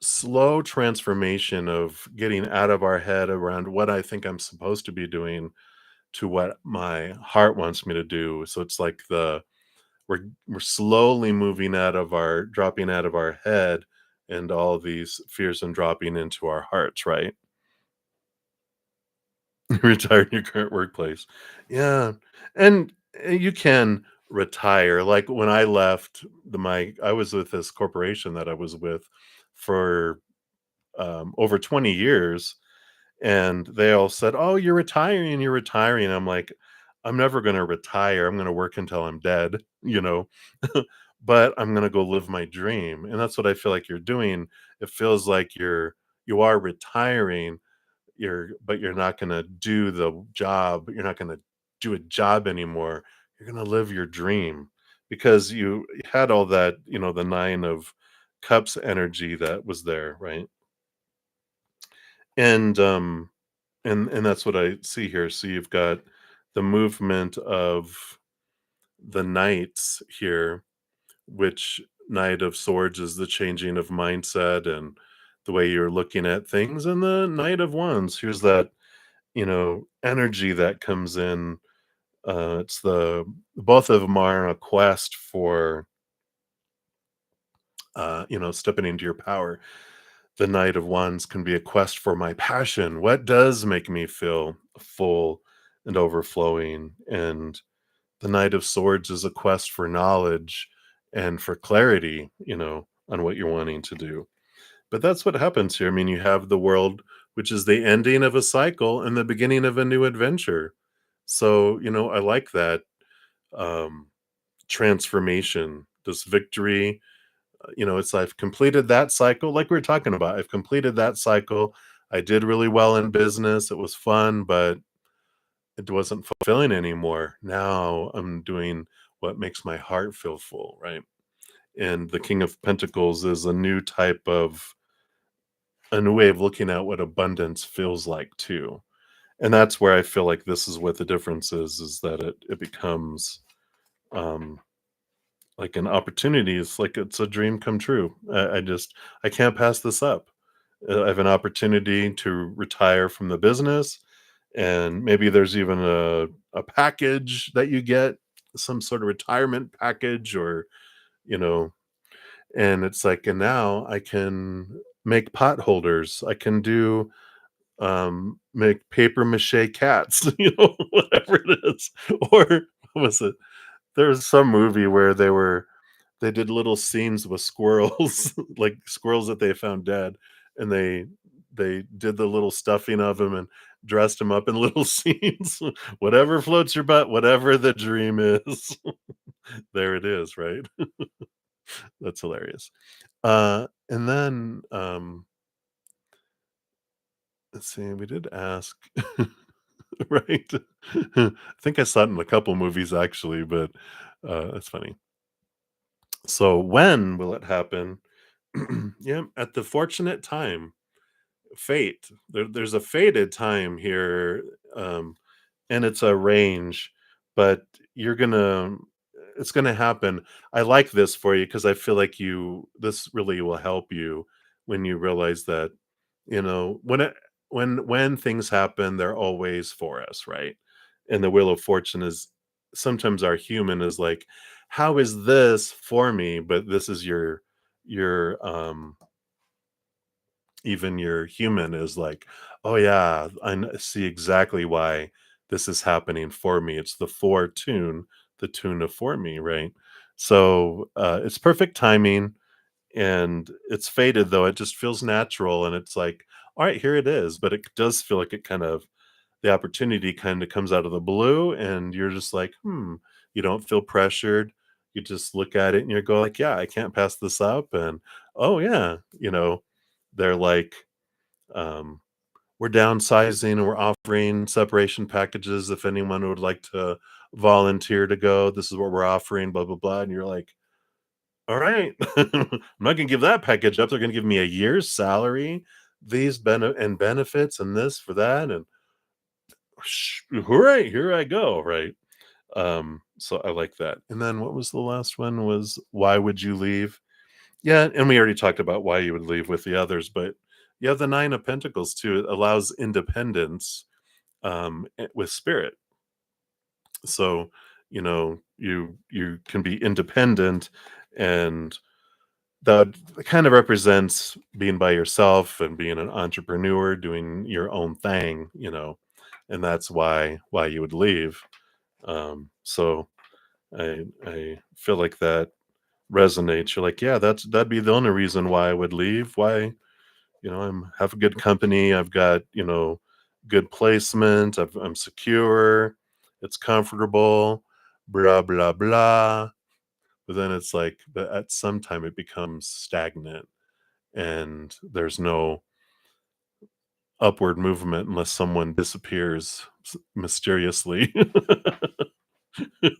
S1: slow transformation of getting out of our head around what I think I'm supposed to be doing to what my heart wants me to do. So it's like we're slowly moving out of our dropping out of our head and all these fears and dropping into our hearts, right? Retire in your current workplace. Yeah. And you can retire. Like when I left I was with this corporation that I was with for over 20 years, and they all said, "Oh, you're retiring, you're retiring." I'm like, "I'm never gonna retire. I'm gonna work until I'm dead, you know, but I'm gonna go live my dream." And that's what I feel like you're doing. It feels like you are retiring, but you're not gonna do the job. You're not gonna do a job anymore. You're gonna live your dream because you had all that, the Nine of Cups energy that was there, right? And and that's what I see here. So you've got the movement of the knights here, which Knight of Swords is the changing of mindset and the way you're looking at things, and the Knight of Wands, here's that, energy that comes in. It's the both of them are on a quest for stepping into your power. The Knight of Wands can be a quest for my passion. What does make me feel full and overflowing? And the Knight of Swords is a quest for knowledge and for clarity, on what you're wanting to do. But that's what happens here. I mean, you have the world, which is the ending of a cycle and the beginning of a new adventure. So, I like that um, transformation, this victory. It's I've completed that cycle, like we were talking about. I've completed that cycle. I did really well in business. It was fun, but it wasn't fulfilling anymore. Now I'm doing what makes my heart feel full, right? And the King of Pentacles is a new way of looking at what abundance feels like too. And that's where I feel like this is what the difference is that it becomes um like an opportunity. It's like it's a dream come true. I can't pass this up. I have an opportunity to retire from the business, and maybe there's even a package that you get, some sort of retirement package, or you know, and it's like, and now I can make pot holders. I can do make paper mache cats, whatever it is, or What was it? There was some movie where they did little scenes with squirrels, like squirrels that they found dead, and they did the little stuffing of them and dressed them up in little scenes. Whatever floats your boat, whatever the dream is, there it is, right? That's hilarious. And then, let's see, we did ask right? I think I saw it in a couple movies actually, but, that's funny. So when will it happen? Yeah, at the fortunate time. Fate. There's a fated time here, and it's a range, but you're gonna it's gonna happen. I like this for you because I feel like this really will help you when you realize that, when things happen, they're always for us, right? And the wheel of fortune is sometimes our human is like, how is this for me? But this is your even your human is like, "Oh, yeah, see exactly why this is happening for me." It's the for tune, the tune of for me, right? So, it's perfect timing, and it's faded, though, it just feels natural, and it's like, "Alright, here it is," but it does feel like the opportunity kinda comes out of the blue, and you're just like, "Hmm." You don't feel pressured. You just look at it and you go like, "Yeah, I can't pass this up," and, "Oh, yeah," they're like, um, "We're downsizing and we're offering separation packages if anyone would like to volunteer to go. This is what we're offering, blah, blah, blah," and you're like, "Alright. I'm not gonna give that package up. They're gonna give me a year's salary, benefits and this for that, and hooray, here I go," right? So I like that. And then what was the last one was, "Why would you leave?" Yeah, and we already talked about why you would leave with the others, but you have the 9 of Pentacles too. It allows independence, with spirit. So, you can be independent, and that kind of represents being by yourself and being an entrepreneur, doing your own thing, and that's why you would leave. So I feel like that resonates. You're like, yeah, that'd be the only reason why I would leave. Why, I'm have a good company. I've got, good placement. I'm secure. It's comfortable. Blah blah blah. But then it's like, but at some time it becomes stagnant, and there's no upward movement unless someone disappears mysteriously.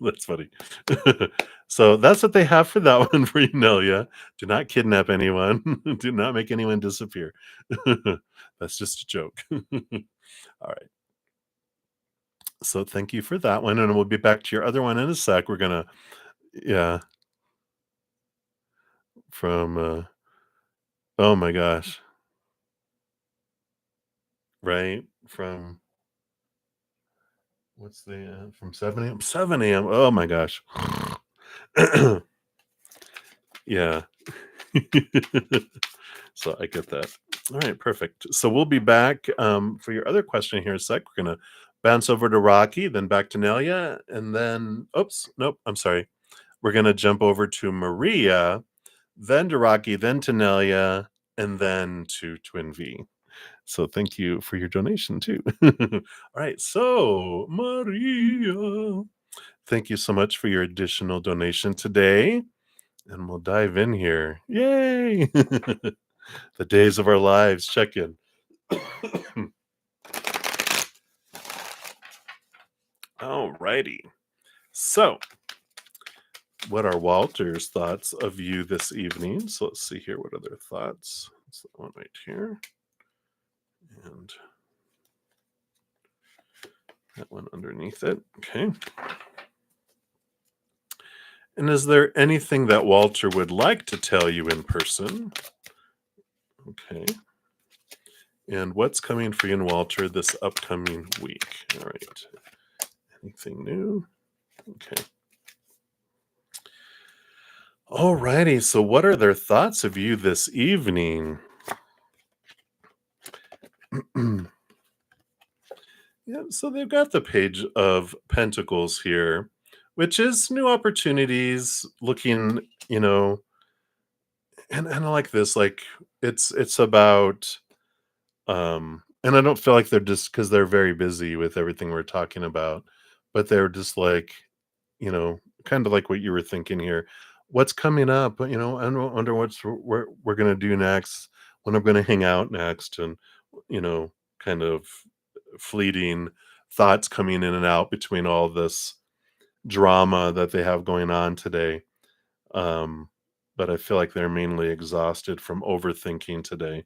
S1: That's funny. So that's what they have for that one for you, Nelia. Do not kidnap anyone. Do not make anyone disappear. That's just a joke. All right. So thank you for that one, and we'll be back to your other one in a sec. We're gonna, yeah, from oh my gosh, right? From what's the from 7 a.m. 7 a.m. Oh my gosh. Yeah. So I get that. All right, perfect. So we'll be back for your other question here in a sec. We're gonna bounce over to Rocky, then back to Nelia, and then oops, nope, I'm sorry. We're gonna jump over to Maria, then to Rocky, then to Nelia, and then to Twin V. So thank you for your donation too. All right, so Maria, thank you so much for your additional donation today. And we'll dive in here. Yay! The days of our lives. Check in. All righty. So, what are Walter's thoughts of you this evening? So, let's see here. What other thoughts? That's that one right here. And that one underneath it. Okay. And is there anything that Walter would like to tell you in person? Okay. And what's coming for you and Walter this upcoming week? All right. Anything new? Okay. Alrighty, so what are their thoughts of you this evening? Yeah, so they've got the Page of Pentacles here, which is new opportunities, looking, you know, and I like this, like, it's about, and I don't feel like they're just because 'cause they're very busy with everything we're talking about, but they're just like, kinda like what you were thinking here. What's coming up? I wonder what's we're gonna do next, when I'm gonna hang out next, and, kind of fleeting thoughts coming in and out between all this drama that they have going on today. Um, but I feel like they're mainly exhausted from overthinking today.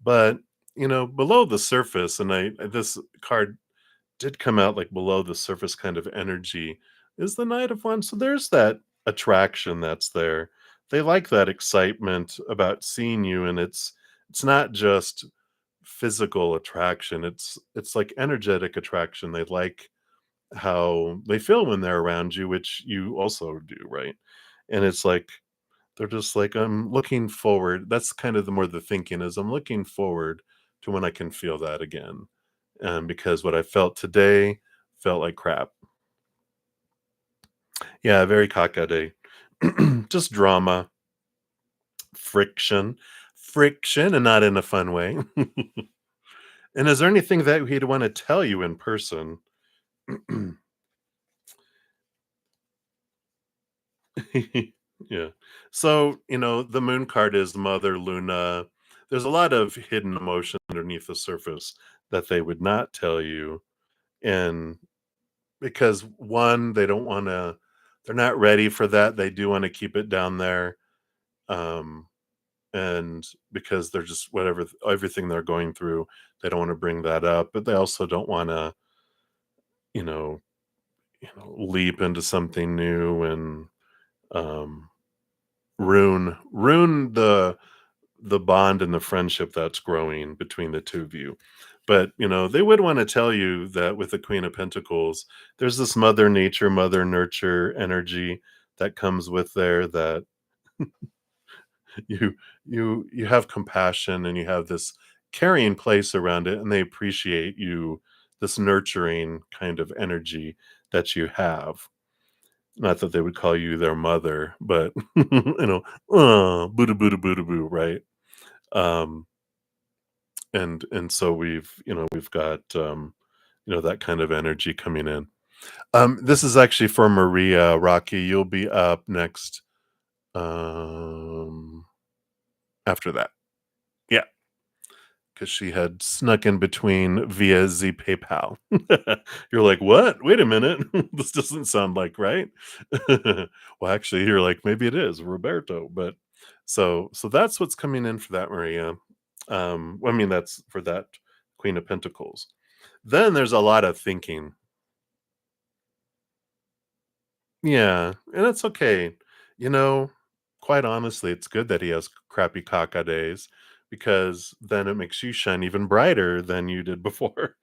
S1: But, below the surface, and this card did come out like below the surface kind of energy is the Knight of Wands. So there's that attraction that's there. They like that excitement about seeing you, and it's not just physical attraction. It's like energetic attraction. They like how they feel when they're around you, which you also do, right? And it's like they're just like, I'm looking forward. That's kind of the more the thinking is, I'm looking forward to when I can feel that again. Because what I felt today felt like crap. Yeah, very cockeyed. Just drama, friction, friction, and not in a fun way. And is there anything that he'd want to tell you in person? Yeah. So, the moon card is Mother Luna. There's a lot of hidden emotion underneath the surface that they would not tell you. And because one, they don't want to, they're not ready for that. They do want to keep it down there. Um, and because they're just whatever, everything they're going through, they don't want to bring that up, but they also don't want to, you know, leap into something new and, um, ruin the bond and the friendship that's growing between the two of you. But, they would want to tell you that with the Queen of Pentacles, there's this mother nature, mother nurture energy that comes with there, that you you have compassion and you have this carrying place around it, and they appreciate you, this nurturing kind of energy that you have. Not that they would call you their mother, but boo boo boo boo, right? Um, and so we've got, that kind of energy coming in. This is actually for Maria. Rocky, you'll be up next, um after that. Yeah, because she had snuck in between via Z PayPal. You're like, what? Wait a minute. This doesn't sound like right. Well, actually, you're like, maybe it is Roberto, but so that's what's coming in for that, Maria. I mean, that's for that Queen of Pentacles. Then there's a lot of thinking. Yeah, and that's okay. You know, quite honestly, it's good that he has crappy caca days, because then it makes you shine even brighter than you did before.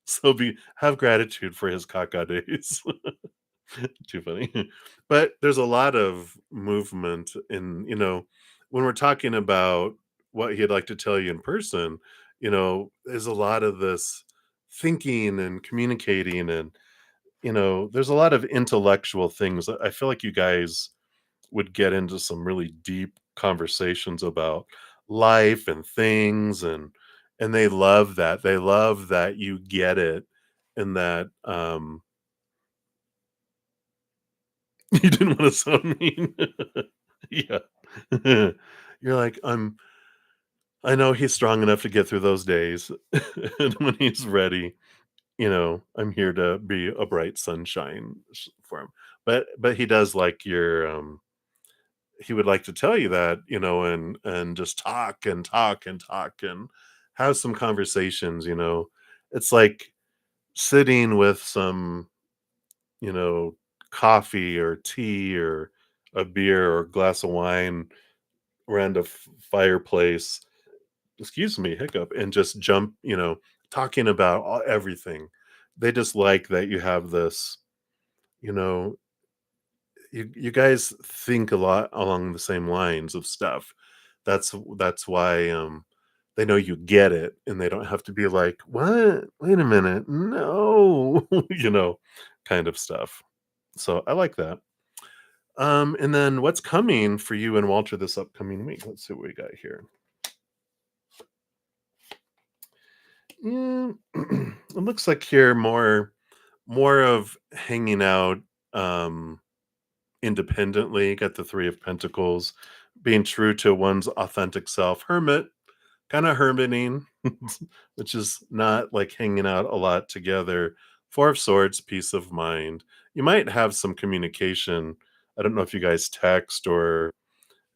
S1: So have gratitude for his caca days. Too funny. But there's a lot of movement in, when we're talking about what he'd like to tell you in person, there's a lot of this thinking and communicating, and there's a lot of intellectual things. I feel like you guys would get into some really deep conversations about life and things, and they love that. They love that you get it, and that you didn't want to sound mean. Yeah. You're like, I know he's strong enough to get through those days. And when he's ready, I'm here to be a bright sunshine for him. But he does like your he would like to tell you that, and just talk and talk and talk and have some conversations. It's like sitting with some, you know, coffee or tea or a beer or glass of wine around a fireplace, excuse me, hiccup, and just jump, talking about everything. They just like that you have this, you know, you guys think a lot along the same lines of stuff. That's why they know you get it, and they don't have to be like, "What? Wait a minute. No." you know. kind of stuff. So I like that. And then what's coming for you and Walter this upcoming week? Let's see what we got here. Yeah, it looks like here more of hanging out independently. Got the Three of Pentacles, being true to one's authentic self. Hermit, kind of hermiting, which is not like hanging out a lot together. Four of Swords, peace of mind. You might have some communication. I don't know if you guys text or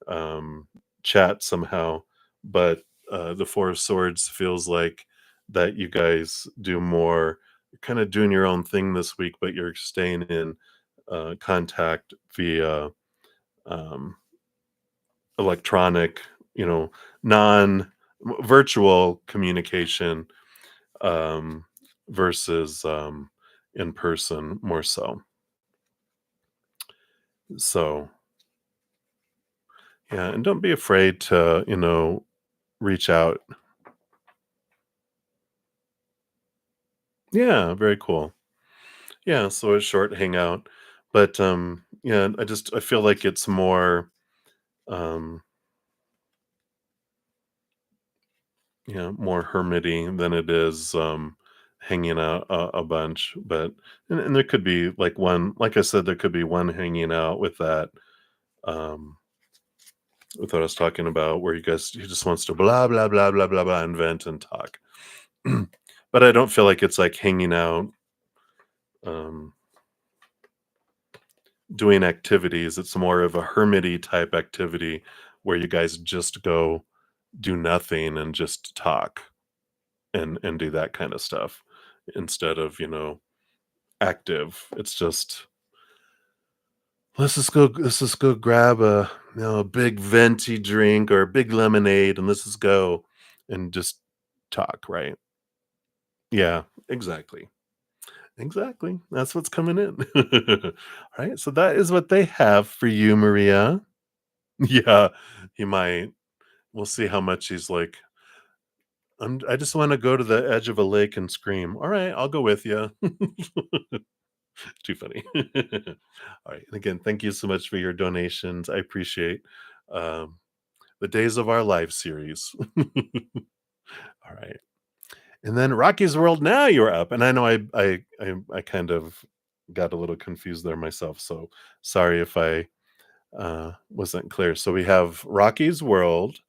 S1: um, chat somehow, but the Four of Swords feels like that you guys do more. You're kind of doing your own thing this week, but you're staying in contact via um, electronic, non virtual communication um, versus in person more so. So, yeah, and don't be afraid to, reach out. Yeah, very cool. Yeah, so a short hangout. But yeah, I feel like it's more um more hermity than it is hanging out a bunch. But and there could be like one, like I said, there could be one hanging out um with what I was talking about, where he just wants to blah blah blah blah blah blah and vent and talk. But I don't feel like it's like hanging out um doing activities. It's more of a hermity type activity where you guys just go do nothing and just talk and do that kind of stuff instead of, active. It's just let's just go grab a big venti drink or a big lemonade and let's just go and just talk, right? Yeah, exactly. Exactly. That's what's coming in. All right. So that is what they have for you, Maria. Yeah, he might. We'll see how much he's like, I just want to go to the edge of a lake and scream. All right, I'll go with you. Too funny. All right. And again, thank you so much for your donations. I appreciate um, the Days of Our Life series. All right. And then Rocky's World, now you're up. And I know I kind of got a little confused there myself. So sorry if I wasn't clear. So we have Rocky's World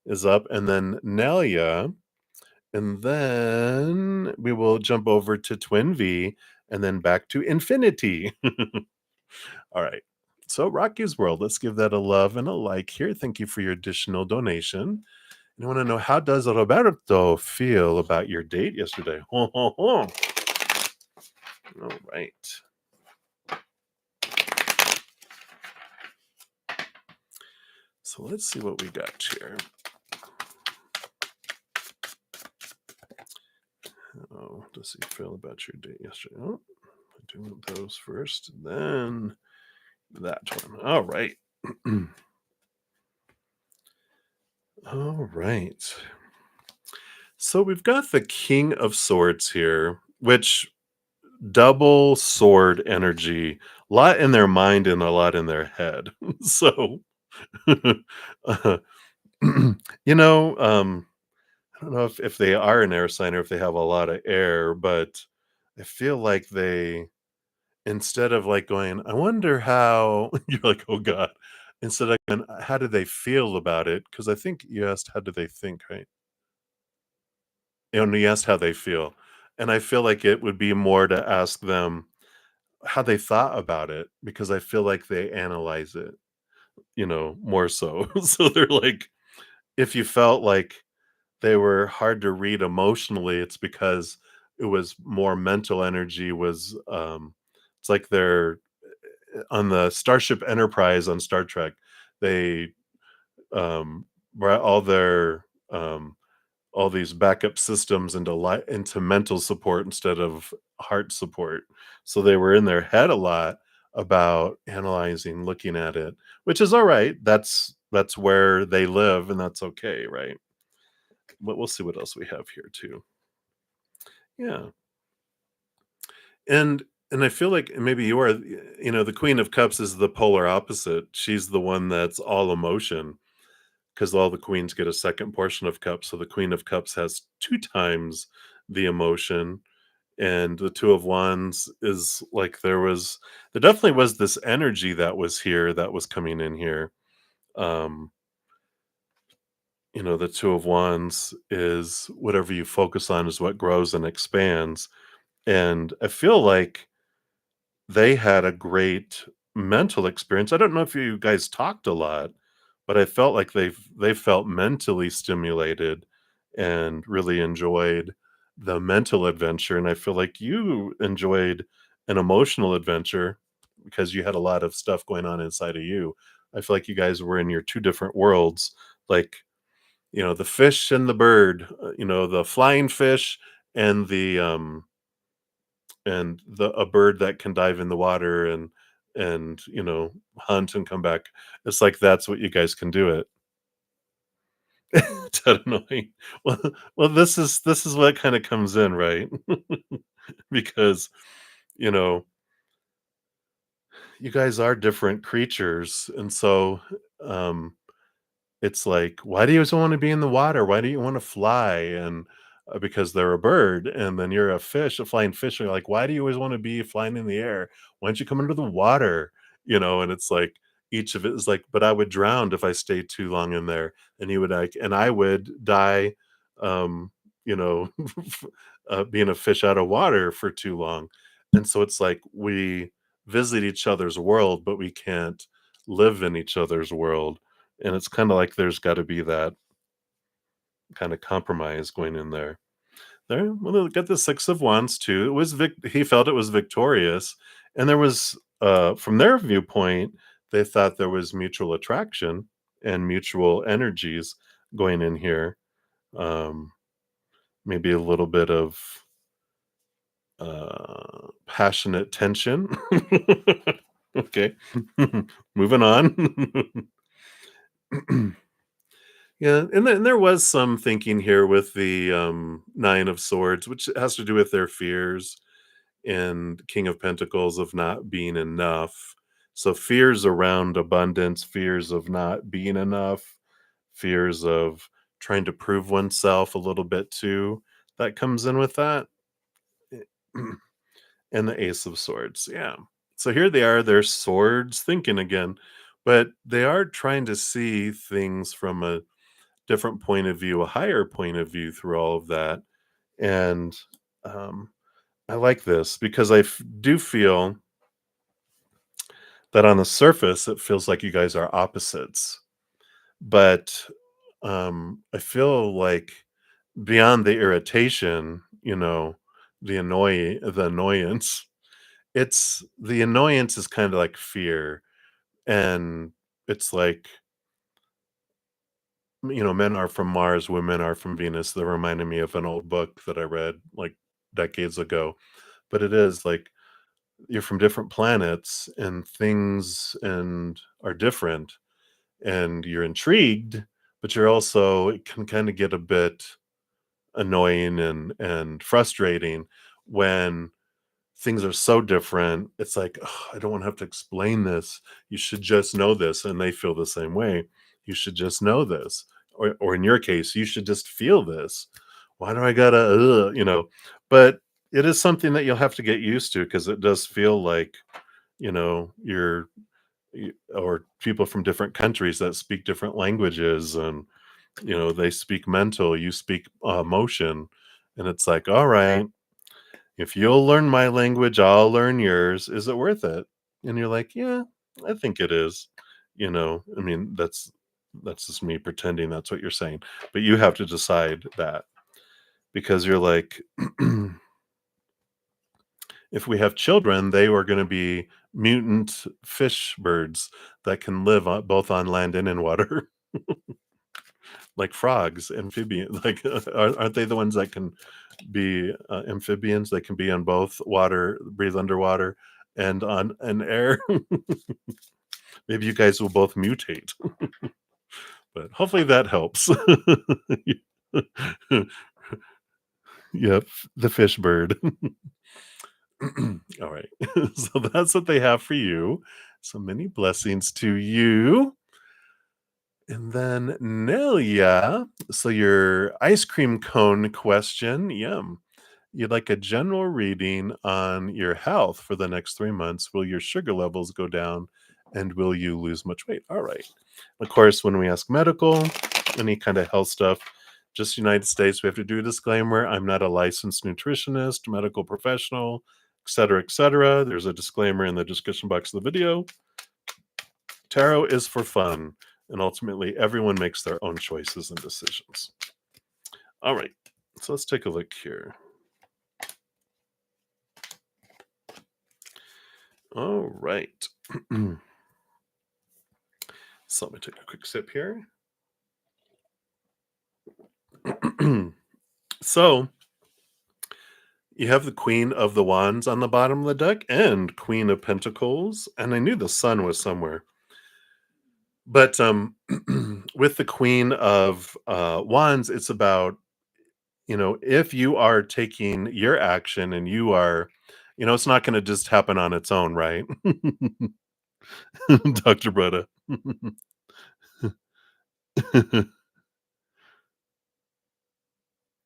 S1: is up, and then Nelia, and then we will jump over to Twin V, and then back to Infinity. All right. So Rocky's World, let's give that a love and a like here. Thank you for your additional donation. And I want to know, how does Roberto feel about your date yesterday? Ho, ho, ho. All right. So let's see what we got here. How does he feel about your date yesterday? Oh, I do those first, then that one. All right. All right. So we've got the King of Swords here, which double sword energy, a lot in their mind and a lot in their head. So, uh, you know, I don't know if they are an air sign or if they have a lot of air, but I feel like they, instead of like going, I wonder how, you're like, oh God, instead of going, how do they feel about it? Because I think you asked, how do they think, right? And you asked how they feel. And I feel like it would be more to ask them how they thought about it, because I feel like they analyze it, more so. So they're like, if you felt like they were hard to read emotionally, it's because it was more mental energy was it's like they're on the Starship Enterprise on Star Trek. They brought um all these backup systems into mental support instead of heart support. So they were in their head a lot about analyzing, looking at it, which is all right. That's where they live, and that's okay, right? But we'll see what else we have here too. Yeah. And And I feel like maybe you are, the Queen of Cups is the polar opposite. She's the one that's all emotion because all the queens get a second portion of cups. So the Queen of Cups has two times the emotion. And the Two of Wands is like there definitely was this energy that was here that was coming in here. Um, the Two of Wands is whatever you focus on is what grows and expands. And I feel like they had a great mental experience. I don't know if you guys talked a lot, but I felt like they felt mentally stimulated and really enjoyed the mental adventure, and I feel like you enjoyed an emotional adventure because you had a lot of stuff going on inside of you. I feel like you guys were in your two different worlds, like, the fish and the bird, the flying fish and the a bird that can dive in the water and hunt and come back. It's like that's what you guys can do it. It's annoying. Well, this is what kind of comes in, right? Because you know you guys are different creatures, and so um, it's like, why do you always want to be in the water? Why do you want to fly? And because they're a bird, and then you're a fish, a flying fish. And you're like, why do you always want to be flying in the air? Why don't you come into the water? And it's like each of it is like, but I would drown if I stayed too long in there, and you would like, and I would die, um, you know, being a fish out of water for too long. And so it's like we visit each other's world, but we can't live in each other's world, and it's kinda like there's gotta be that kinda compromise going in there. There well, look at the 6 of Wands too. It was he felt it was victorious, and there was, from their viewpoint, they thought there was mutual attraction and mutual energies going in here. Um, Maybe a little bit of, passionate tension. Okay. Moving on. Yeah, and then there was some thinking here with the, Nine of Swords, which has to do with their fears, and King of Pentacles of not being enough. So fears around abundance, fears of not being enough, fears of trying to prove oneself a little bit too, that comes in with that. Eh, and the Ace of Swords, yeah. So here they are, they're swords thinking again, but they are trying to see things from a different point of view, a higher point of view through all of that. And um, I like this because do feel that on the surface, it feels like you guys are opposites. But I feel like beyond the irritation, the annoyance, the annoyance is kind of like fear. And it's like, men are from Mars, women are from Venus. That reminded me of an old book that I read like decades ago. But it is like you're from different planets and things and are different, and you're intrigued, but you're also it can kind of get a bit annoying and frustrating when things are so different. It's like, "Ugh, I don't want to have to explain this. You should just know this." And they feel the same way. You should just know this. Or in your case, you should just feel this. Why do I gotta, But it is something that you'll have to get used to because it does feel like, or people from different countries that speak different languages, and, they speak mental, you speak emotion. And it's like, all right, if you'll learn my language, I'll learn yours. Is it worth it? And you're like, yeah, I think it is. I mean, that's just me pretending that's what you're saying. But you have to decide that because you're like, if we have children, they are going to be mutant fish birds that can live both on land and in water, like frogs, amphibians. Like, aren't they the ones that can be amphibians? They can be on both water, breathe underwater, and on an air. Maybe you guys will both mutate, but hopefully that helps. Yep, the fish bird. All right. So that's what they have for you. So many blessings to you. And then Nelia, so your ice cream cone question, yum. You'd like a general reading on your health for the next 3 months. Will your sugar levels go down and will you lose much weight? All right. Of course, when we ask medical, any kind of health stuff, just United States, we have to do a disclaimer. I'm not a licensed nutritionist, medical professional, et cetera, et cetera. There's a disclaimer in the description box of the video. Tarot is for fun, and ultimately, everyone makes their own choices and decisions. All right, so let's take a look here. All right. So let me take a quick sip here. So you have the Queen of the Wands on the bottom of the deck and Queen of Pentacles, and I knew the Sun was somewhere. But with the Queen of Wands, it's about, if you are taking your action and you are, it's not going to just happen on its own, right? Dr. Brutta.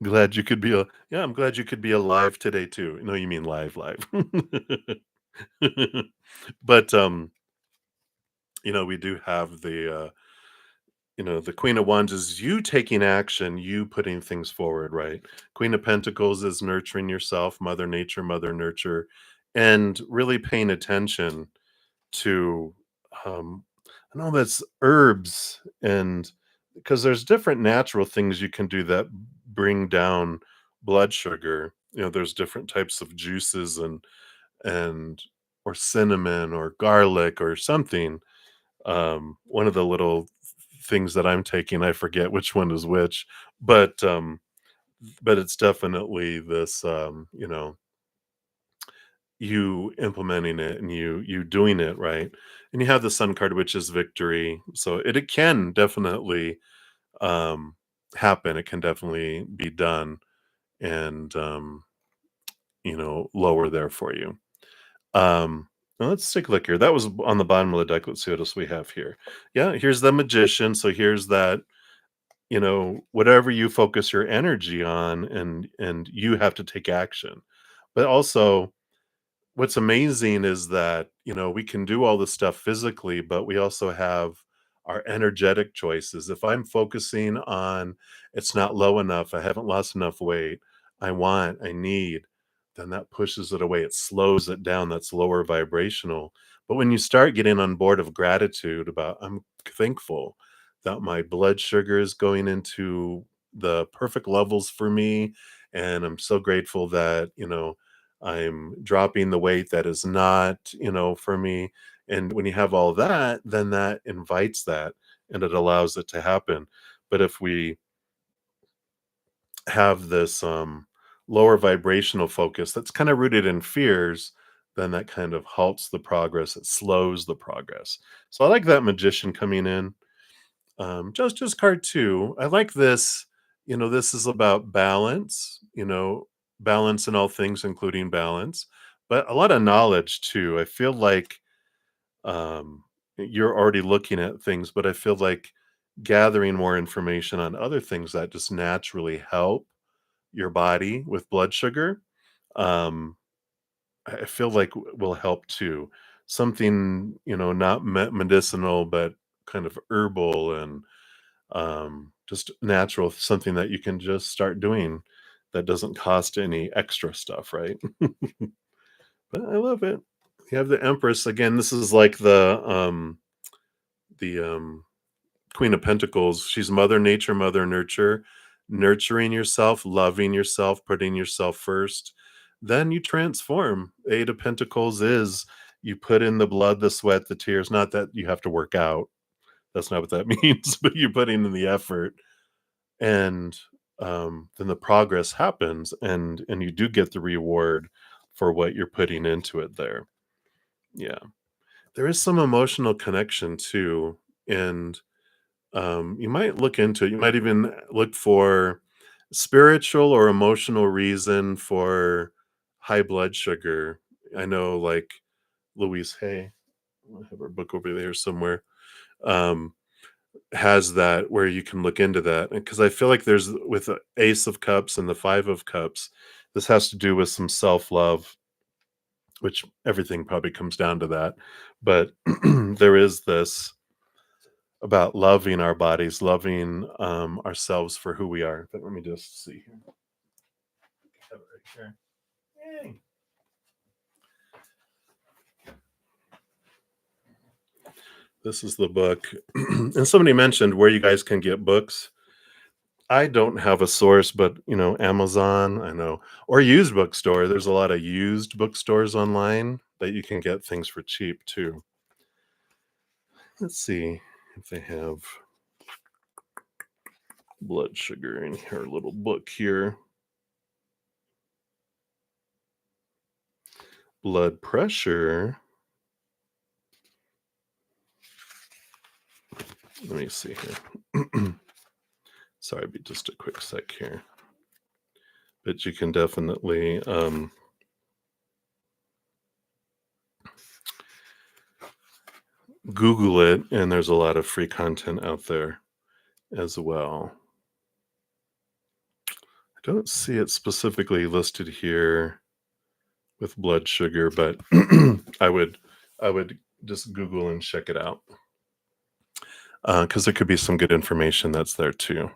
S1: Glad you could be yeah, I'm glad you could be alive today too. No, you mean live, live. But we do have the Queen of Wands is you taking action, you putting things forward, right? Queen of Pentacles is nurturing yourself, Mother Nature, Mother Nurture, and really paying attention to um I know that's herbs, and because there's different natural things you can do that bring down blood sugar. There's different types of juices and or cinnamon or garlic or something. One of the little things that I'm taking, I forget which one is which, but it's definitely this, you implementing it and you doing it right. And you have the Sun card, which is victory. So it can definitely um happen. It can definitely be done, and lower there for you. Now let's take a look here. That was on the bottom of the deck. Let's see what else we have here. Yeah, here's the Magician. So here's that, whatever you focus your energy on, and you have to take action. But also, what's amazing is that, we can do all this stuff physically, but we also have our energetic choices. If I'm focusing on it's not low enough, I haven't lost enough weight, I need, then that pushes it away. It slows it down. That's lower vibrational. But when you start getting on board of gratitude about, I'm thankful that my blood sugar is going into the perfect levels for me, and I'm so grateful that, I'm dropping the weight that is not, for me. And when you have all that, then that invites that and it allows it to happen. But if we have this lower vibrational focus that's kind of rooted in fears, then that kind of halts the progress. It slows the progress. So I like that Magician coming in. Just card two. I like this. This is about balance. Balance in all things, including balance, but a lot of knowledge too. I feel like you're already looking at things, but I feel like gathering more information on other things that just naturally help your body with blood sugar. Um, I feel like will help too. Something, not medicinal, but kind of herbal and just natural, something that you can just start doing that doesn't cost any extra stuff, right? But I love it. You have the Empress again. This is like the Queen of Pentacles. She's Mother Nature, Mother Nurture, nurturing yourself, loving yourself, putting yourself first. Then you transform. Eight of Pentacles is you put in the blood, the sweat, the tears. Not that you have to work out. That's not what that means, but you're putting in the effort, and then the progress happens, and you do get the reward for what you're putting into it there. Yeah, there is some emotional connection too, and you might look into it. You might even look for spiritual or emotional reason for high blood sugar. I know, like, Louise Hay, I have her book over there somewhere, um, has that where you can look into that. Because I feel like there's with the Ace of Cups and the Five of Cups, this has to do with some self-love, which everything probably comes down to that. But there is this about loving our bodies, loving ourselves for who we are. But let me just see here. I have it right here. Yay. This is the book. And somebody mentioned where you guys can get books. I don't have a source, but Amazon, I know, or used bookstore. There's a lot of used bookstores online that you can get things for cheap too. Let's see if they have blood sugar in her little book here. Blood pressure. Let me see here. Sorry, be just a quick sec here. But you can definitely Google it, and there's a lot of free content out there as well. I don't see it specifically listed here with blood sugar, but I would just Google and check it out because there could be some good information that's there too.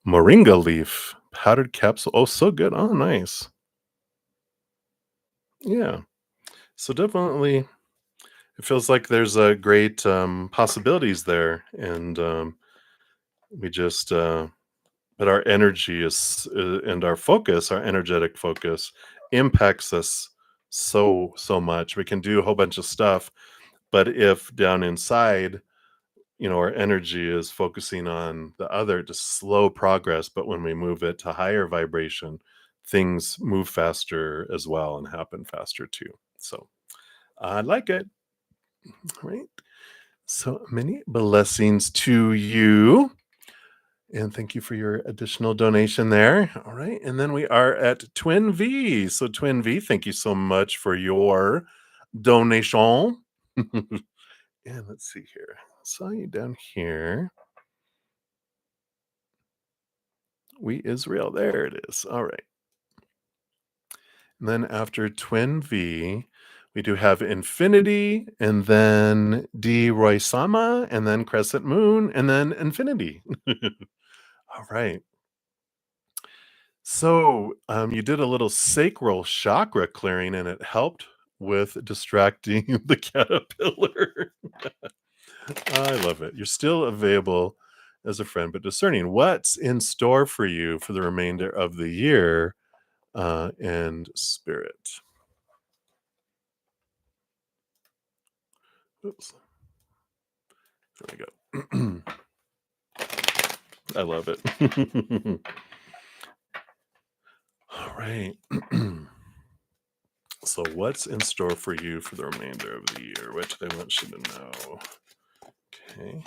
S1: Moringa leaf powdered capsule. Oh, so good. Oh, nice. Yeah. So definitely, it feels like there's a great possibilities there, and we just but our energy is and our focus, our energetic focus, impacts us so much. We can do a whole bunch of stuff, but if down inside, our energy is focusing on the other, just slow progress. But when we move it to higher vibration, things move faster as well and happen faster too. So I like it. All right. So many blessings to you. And thank you for your additional donation there. All right. And then we are at Twin V. So, Twin V, thank you so much for your donation. And let's see here. Saw you down here. We Israel. There it is. All right. And then after Twin V, we do have Infinity, and then D Roy Sama, and then Crescent Moon, and then Infinity. All right. So you did a little sacral chakra clearing, and it helped with distracting the caterpillar. I love it. You're still available as a friend, but discerning. What's in store for you for the remainder of the year and spirit? Oops. There we go. I love it. All right. So, what's in store for you for the remainder of the year? What do they want you to know? Okay.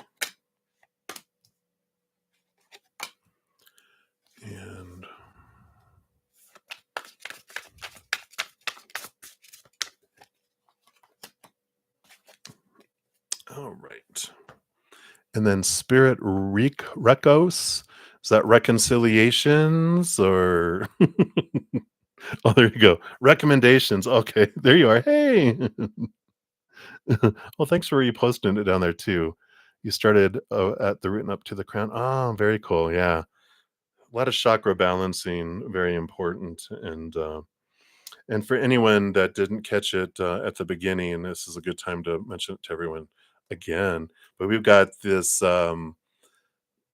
S1: And all right. And then spirit recos. Is that reconciliations or oh, there you go. Recommendations. Okay, there you are. Hey. Well, thanks for reposting it down there too. You started at the root and up to the crown. Oh, very cool. Yeah. A lot of chakra balancing, very important. And for anyone that didn't catch it at the beginning, this is a good time to mention it to everyone again. But we've got this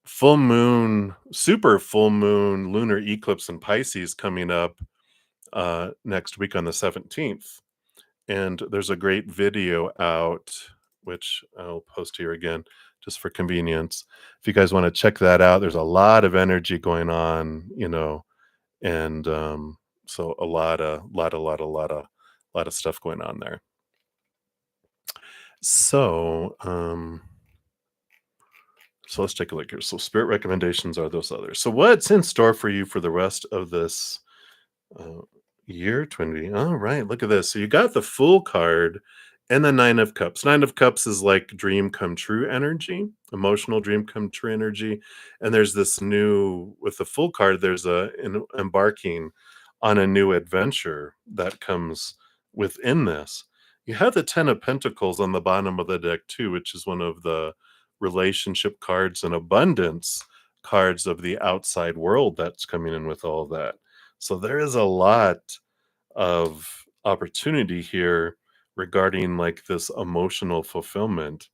S1: full moon, super full moon lunar eclipse in Pisces coming up next week on the 17th. And there's a great video out, which I'll post here again just for convenience. If you guys want to check that out, there's a lot of energy going on, and so a lot of stuff going on there. So so let's take a look here. So spirit recommendations are those others. So what's in store for you for the rest of this Year 20. All right, look at this. So you got the Fool card and the Nine of Cups. Nine of Cups is like dream come true energy, emotional dream come true energy. And there's this new, with the Fool card, there's embarking on a new adventure that comes within this. You have the Ten of Pentacles on the bottom of the deck too, which is one of the relationship cards and abundance cards of the outside world that's coming in with all that. So there is a lot of opportunity here regarding like this emotional fulfillment.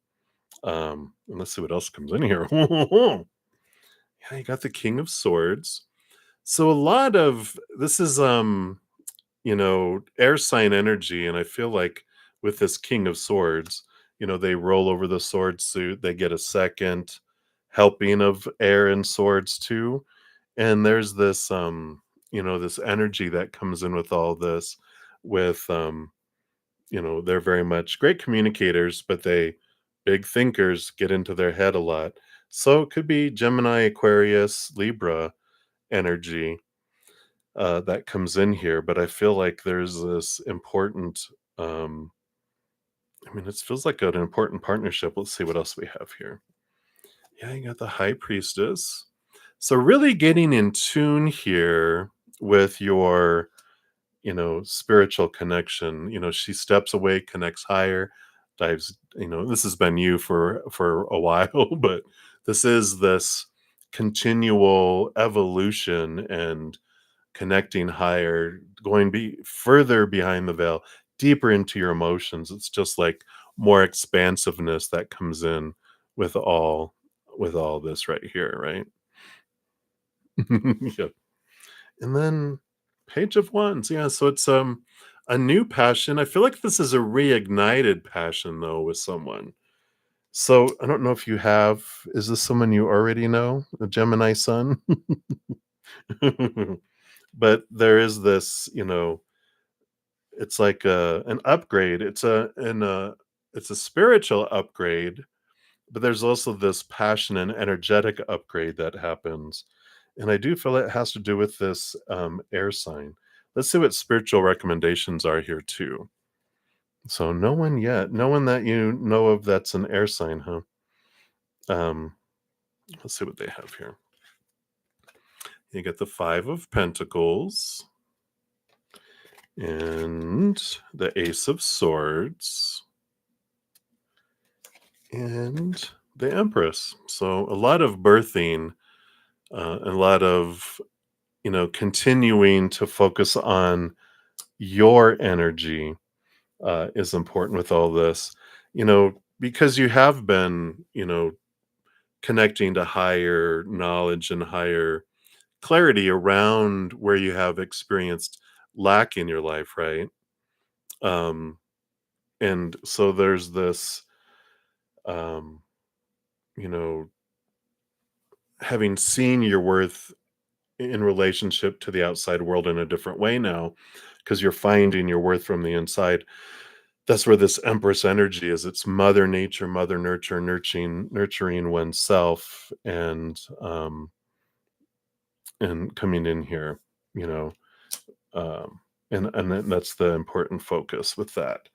S1: And let's see what else comes in here. Yeah, you got the King of Swords. So a lot of this is air sign energy, and I feel like with this King of Swords, they roll over the sword suit, they get a second helping of air and swords too. And there's this this energy that comes in with all this with they're very much great communicators, but they big thinkers get into their head a lot. So it could be Gemini, Aquarius, Libra energy that comes in here, but I feel like there's this important it feels like an important partnership. Let's see what else we have here. Yeah, you got the High Priestess. So really getting in tune here with your spiritual connection. She steps away, connects higher, dives, this has been you for a while, but this continual evolution and connecting higher, going be further behind the veil, deeper into your emotions. It's just like more expansiveness that comes in with all this right here, right? Yep. And then Page of Wands. Yeah, so it's a new passion. I feel like this is a reignited passion though with someone. So I don't know if you have, is this someone you already know, a Gemini sun? But there is this, it's like an upgrade. It's a spiritual upgrade, but there's also this passion and energetic upgrade that happens. And I do feel it has to do with this air sign. Let's see what spiritual recommendations are here too. So no one yet. No one that you know of that's an air sign, huh? Um, let's see what they have here. You get the Five of Pentacles and the Ace of Swords and the Empress. So a lot of birthing, a lot of continuing to focus on your energy is important with all this, because you have been, connecting to higher knowledge and higher clarity around where you have experienced lack in your life, right? Um, and so there's this, um, you know, having seen your worth in relationship to the outside world in a different way now, because you're finding your worth from the inside. That's where this Empress energy is. It's Mother Nature, Mother Nurture, nurturing oneself, and coming in here, you know, that's the important focus with that,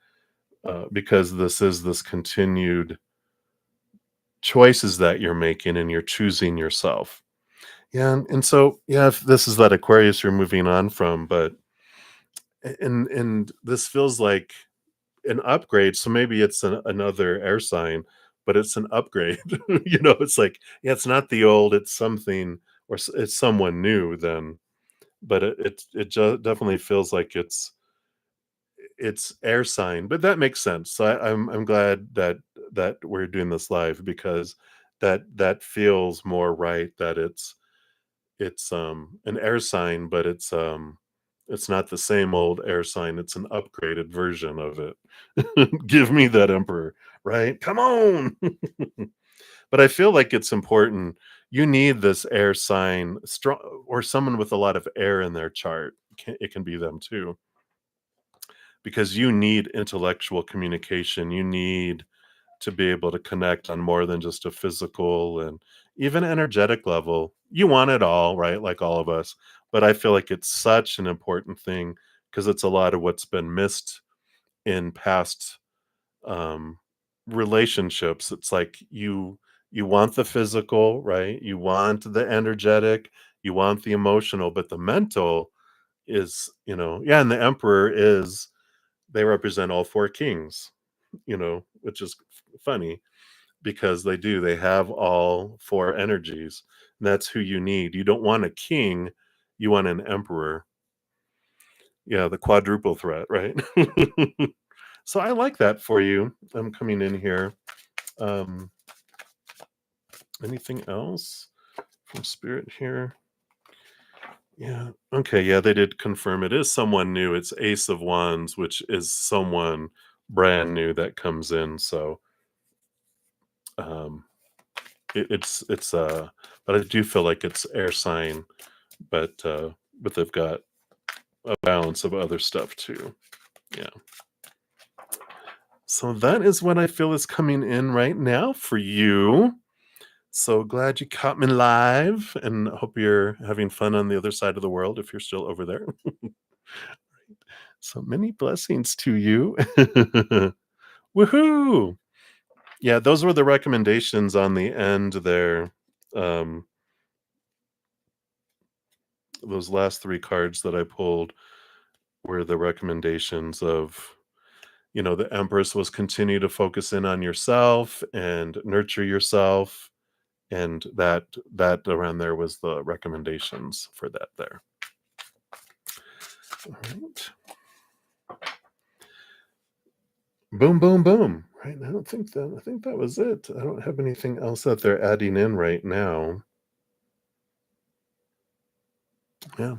S1: because this is this continued choices that you're making, and you're choosing yourself. Yeah, and so yeah, if this is that Aquarius you're moving on from, but and this feels like an upgrade. So maybe it's another air sign, but it's an upgrade. It's like, yeah, it's not the old, it's something, or it's someone new then. But definitely feels like it's air sign, but that makes sense. So I'm glad that we're doing this live, because that feels more right, that it's an air sign, but it's not the same old air sign, it's an upgraded version of it. Give me that emperor, right? Come on. But I feel like it's important. You need this air sign, strong, or someone with a lot of air in their chart. It can be them too, because you need intellectual communication. You need to be able to connect on more than just a physical and even energetic level. You want it all, right? Like all of us. But I feel like it's such an important thing, because it's a lot of what's been missed in past um, relationships. It's like you want the physical, right? You want the energetic, you want the emotional, but the mental is, yeah, and the emperor is they represent all four kings, which is funny because they have all four energies. And that's who you need. You don't want a king, you want an emperor. Yeah, the quadruple threat, right? So I like that for you. I'm coming in here. Um, anything else from Spirit here? Yeah. Okay. Yeah, they did confirm it is someone new. It's Ace of Wands, which is someone brand new that comes in. So um, it's but I do feel like it's air sign, but they've got a balance of other stuff too. Yeah. So that is what I feel is coming in right now for you. So glad you caught me live and hope you're having fun on the other side of the world if you're still over there. So many blessings to you. Woohoo! Yeah, those were the recommendations on the end there. Um, those last three cards that I pulled were the recommendations of, the Empress was continue to focus in on yourself and nurture yourself. And that around there was the recommendations for that there. All right. Boom, boom, boom. Right. I think that was it. I don't have anything else that they're adding in right now. Yeah.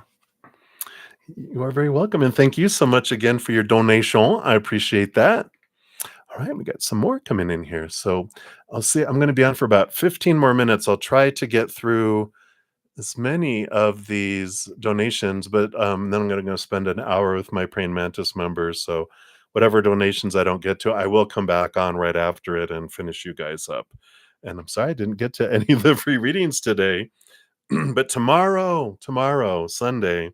S1: You are very welcome. And thank you so much again for your donation. I appreciate that. All right, we got some more coming in here. So I'll see. I'm going to be on for about 15 more minutes. I'll try to get through as many of these donations, but then I'm going to go spend an hour with my Praying Mantis members. So whatever donations I don't get to, I will come back on right after it and finish you guys up. And I'm sorry I didn't get to any of the free readings today, but tomorrow, Sunday,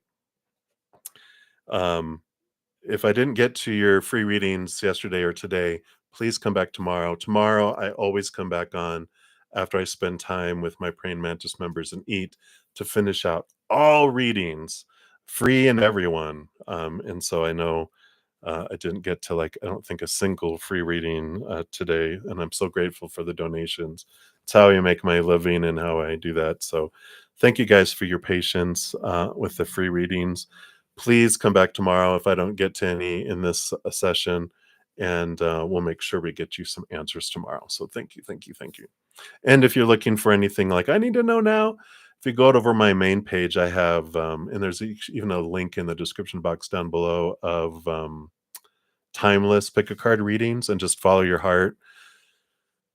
S1: um, if I didn't get to your free readings yesterday or today, please come back tomorrow. Tomorrow, I always come back on after I spend time with my Praying Mantis members and eat to finish out all readings, free and everyone. And so I know I didn't get to I don't think a single free reading today. And I'm so grateful for the donations. It's how I make my living and how I do that. So thank you guys for your patience with the free readings. Please come back tomorrow if I don't get to any in this session, and we'll make sure we get you some answers tomorrow. So thank you, thank you, thank you. And if you're looking for anything like I need to know now, if you go over my main page, I have, and there's even a link in the description box down below of timeless pick a card readings, and just follow your heart,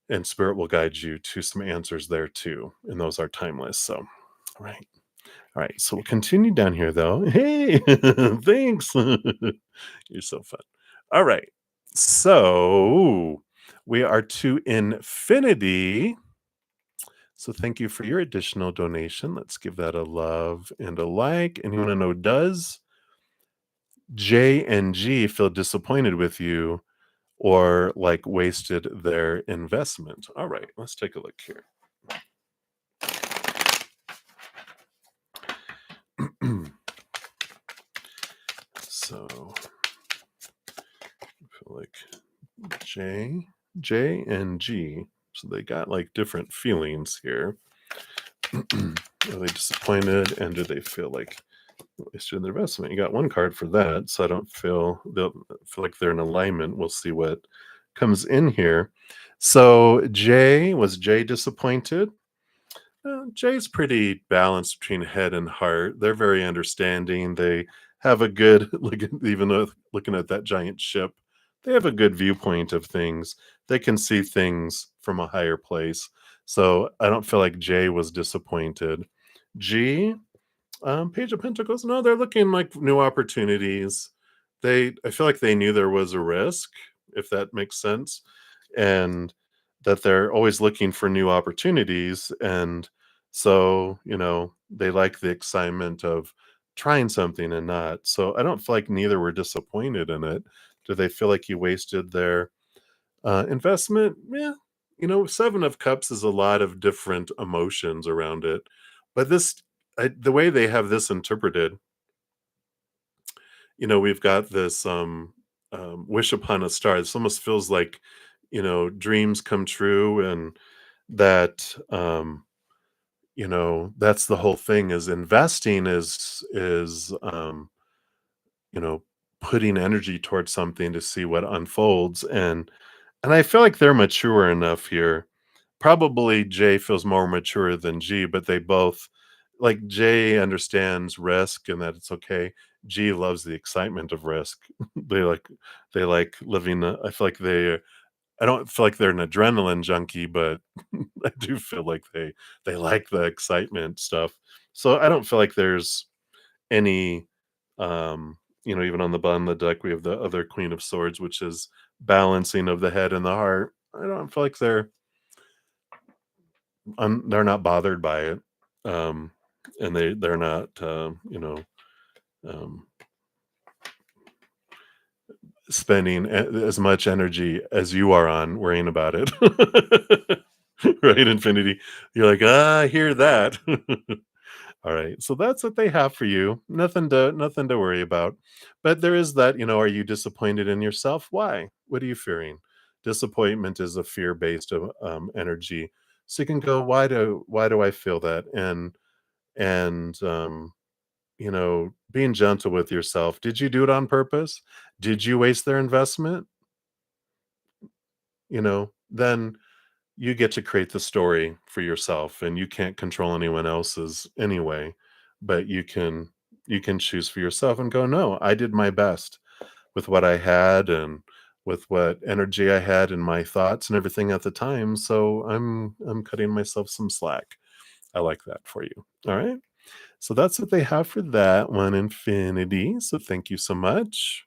S1: and Spirit will guide you to some answers there too. And those are timeless. So, all right. All right, so we'll continue down here though. Hey, thanks. You're so fun. All right, so we are to infinity. So thank you for your additional donation. Let's give that a love and a like. And you want to know, does J and G feel disappointed with you or like wasted their investment? All right, let's take a look here. So I feel like J and G. So they got like different feelings here. Are they disappointed, and do they feel like wasted their investment? You got one card for that, so I don't feel they'll feel like they're in alignment. We'll see what comes in here. So was Jay disappointed? Jay's pretty balanced between head and heart. They're very understanding. They have a good look at, even though looking at that giant ship, they have a good viewpoint of things. They can see things from a higher place. So I don't feel like Jay was disappointed. G, Page of Pentacles, no, they're looking like new opportunities. I feel like they knew there was a risk, if that makes sense, and that they're always looking for new opportunities. And so, they like the excitement of trying something and not. So I don't feel like neither were disappointed in it. Do they feel like you wasted their investment? Yeah, Seven of Cups is a lot of different emotions around it, but the way they have this interpreted, we've got this wish upon a star. This almost feels like, dreams come true, and that that's the whole thing. Is investing is you know putting energy towards something to see what unfolds, and I feel like they're mature enough here. Probably Jay feels more mature than G, but they both, like, Jay understands risk and that it's okay. G loves the excitement of risk. They like they like living. I don't feel like they're an adrenaline junkie, but I do feel like they like the excitement stuff. So I don't feel like there's any even on the bottom of the deck we have the other Queen of Swords, which is balancing of the head and the heart. I don't feel like they're not bothered by it. Um and they're not um spending as much energy as you are on worrying about it. Right, Infinity? You're like, I hear that. All right. So that's what they have for you. Nothing to worry about. But there is that, are you disappointed in yourself? Why? What are you fearing? Disappointment is a fear-based energy. So you can go, why do I feel that? And being gentle with yourself. Did you do it on purpose? Did you waste their investment? Then you get to create the story for yourself, and you can't control anyone else's anyway, but you can choose for yourself and go, no, I did my best with what I had and with what energy I had and my thoughts and everything at the time, so I'm cutting myself some slack. I like that for you. All right, so that's what they have for that one, Infinity. So thank you so much.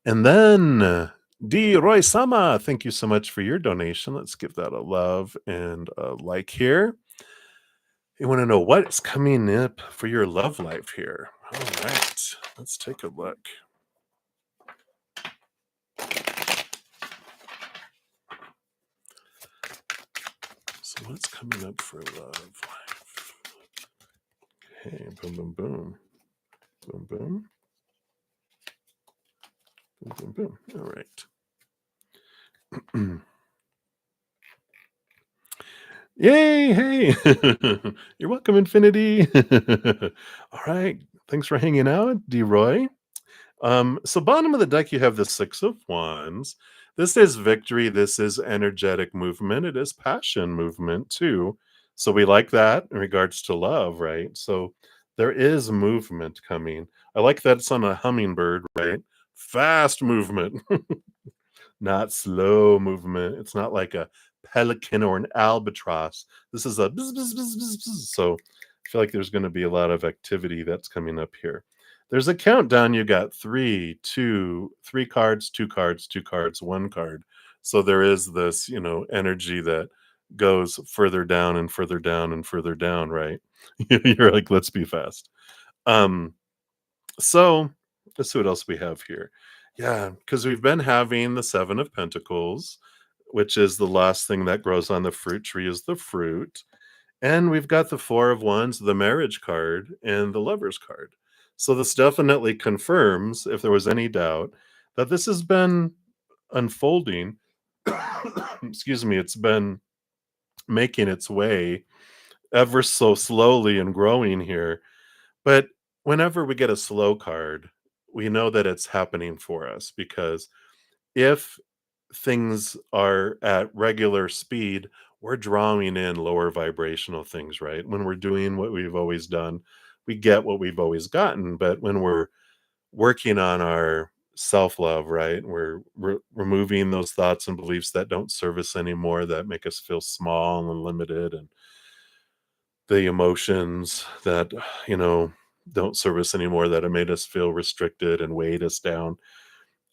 S1: And then D. Roy Sama, thank you so much for your donation. Let's give that a love and a like here. You want to know what's coming up for your love life here? All right, let's take a look. So what's coming up for love life? Okay, boom, boom, boom, boom, boom, boom, boom, boom. All right. Yay! Hey, you're welcome, Infinity. All right, thanks for hanging out, D. Roy. So bottom of the deck, you have the Six of Wands. This is victory. This is energetic movement. It is passion movement too. So we like that in regards to love, right? So there is movement coming. I like that it's on a hummingbird, right? Fast movement, not slow movement. It's not like a pelican or an albatross. This is a bzz, bzz, bzz, bzz, bzz. So I feel like there's going to be a lot of activity that's coming up here. There's a countdown. You got three cards, two cards, two cards, one card. So there is this, energy that goes further down and further down and further down, right? You're like, let's be fast. Um, so let's see what else we have here. Yeah, because we've been having the Seven of Pentacles, which is the last thing that grows on the fruit tree is the fruit. And we've got the Four of Wands, the marriage card, and the Lover's card. So this definitely confirms, if there was any doubt, that this has been unfolding. Excuse me, it's been making its way ever so slowly and growing here. But whenever we get a slow card, we know that it's happening for us, because if things are at regular speed, we're drawing in lower vibrational things, right? When we're doing what we've always done, we get what we've always gotten. But when we're working on our self love, right, we're removing those thoughts and beliefs that don't serve us anymore, that make us feel small and limited, and the emotions that, you know, don't serve us anymore, that have made us feel restricted and weighed us down.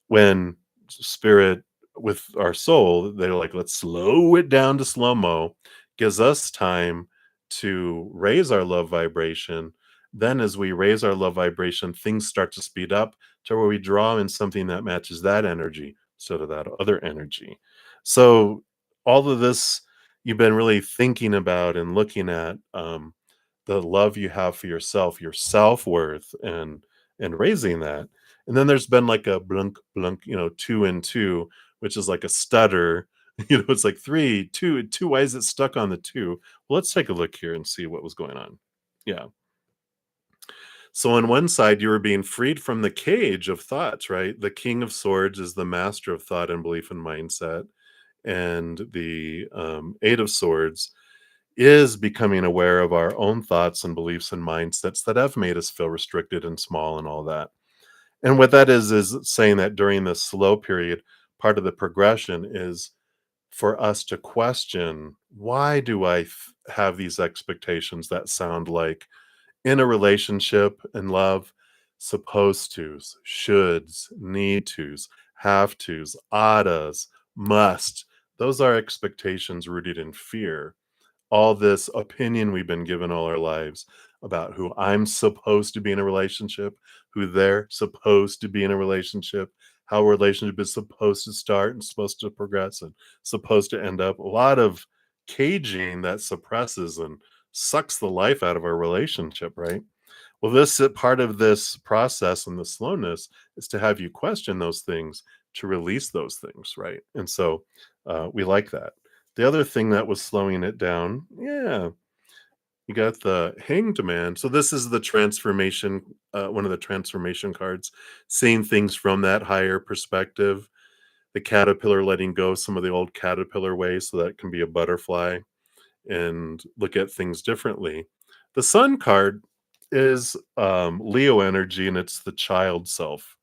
S1: When spirit with our soul, they're like, let's slow it down to slow mo, gives us time to raise our love vibration, Then as we raise our love vibration, things start to speed up to where we draw in something that matches that energy instead of that other energy. So all of this you've been really thinking about and looking at, the love you have for yourself, your self-worth, and raising that. And then there's been like a blunk, blunk, 2 and 2, which is like a stutter. It's like 3, 2, 2. Why is it stuck on the 2? Well, let's take a look here and see what was going on. Yeah. So on one side, you were being freed from the cage of thoughts, right? The King of Swords is the master of thought and belief and mindset, and the Eight of Swords is becoming aware of our own thoughts and beliefs and mindsets that have made us feel restricted and small and all that. And what that is saying that during this slow period, part of the progression is for us to question, why do I have these expectations that sound like in a relationship and love, supposed tos, shoulds, need tos, have tos, oughtas, must. Those are expectations rooted in fear. All this opinion we've been given all our lives about who I'm supposed to be in a relationship, who they're supposed to be in a relationship, how a relationship is supposed to start and supposed to progress and supposed to end up. A lot of caging that suppresses and sucks the life out of our relationship, right? Well, this part of this process and the slowness is to have you question those things, to release those things, right? And so we like that. The other thing that was slowing it down, yeah, you got the Hanged Man. So this is the transformation, one of the transformation cards, seeing things from that higher perspective. The caterpillar letting go some of the old caterpillar ways so that it can be a butterfly and look at things differently. The Sun card is Leo energy, and it's the child self.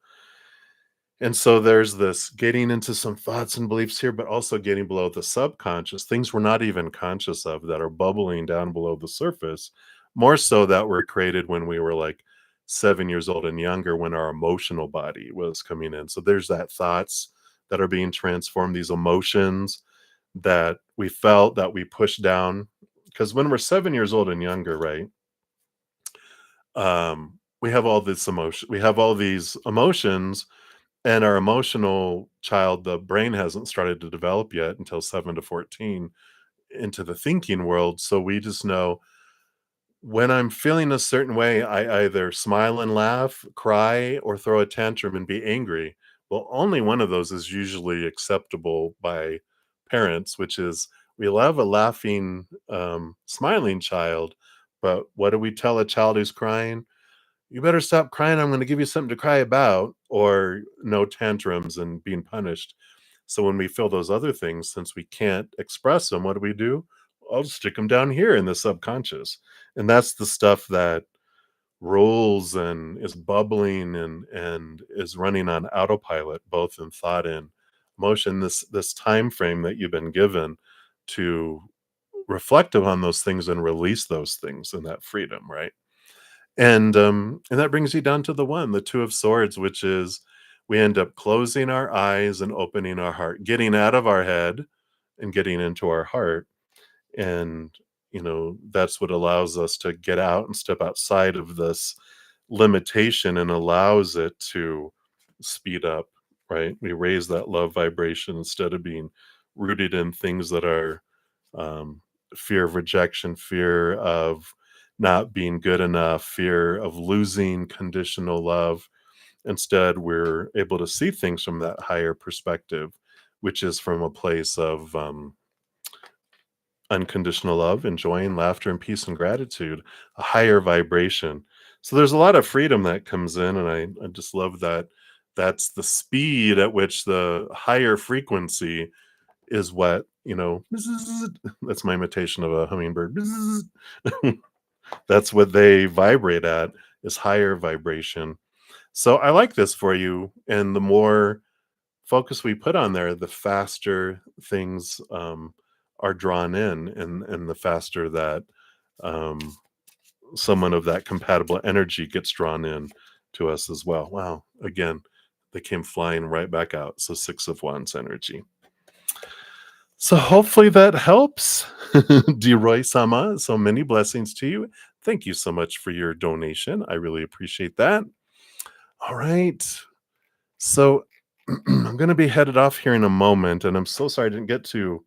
S1: And so there's this getting into some thoughts and beliefs here, but also getting below the subconscious, things we're not even conscious of that are bubbling down below the surface, more so that were created when we were like 7 years old and younger, when our emotional body was coming in. So there's that thoughts that are being transformed, these emotions that we felt that we pushed down. Because when we're 7 years old and younger, right? We have all this emotion, we have all these emotions, and our emotional child, the brain hasn't started to develop yet until 7 to 14 into the thinking world. So we just know when I'm feeling a certain way, I either smile and laugh, cry, or throw a tantrum and be angry. Well, only one of those is usually acceptable by parents, which is we love a laughing, smiling child. But what do we tell a child who's crying? You better stop crying. I'm going to give you something to cry about, or no tantrums and being punished. So when we feel those other things, since we can't express them, what do? I'll stick them down here in the subconscious. And that's the stuff that rolls and is bubbling and is running on autopilot, both in thought and emotion. This time frame that you've been given to reflect upon those things and release those things and that freedom, right? And that brings you down to the one, the Two of Swords, which is we end up closing our eyes and opening our heart, getting out of our head and getting into our heart. And, that's what allows us to get out and step outside of this limitation and allows it to speed up, right? We raise that love vibration instead of being rooted in things that are um, fear of rejection, fear of not being good enough, fear of losing conditional love. Instead, we're able to see things from that higher perspective, which is from a place of unconditional love, enjoying laughter and peace and gratitude, a higher vibration. So there's a lot of freedom that comes in, and I just love that. That's the speed at which the higher frequency is what, that's my imitation of a hummingbird. That's what they vibrate at, is higher vibration. So I like this for you. And the more focus we put on there, the faster things are drawn in, and the faster that um, someone of that compatible energy gets drawn in to us as well. Wow. Again, they came flying right back out. So Six of Wands energy. So hopefully that helps. Deroy Sama. So many blessings to you. Thank you so much for your donation. I really appreciate that. All right. So I'm going to be headed off here in a moment, and I'm so sorry I didn't get to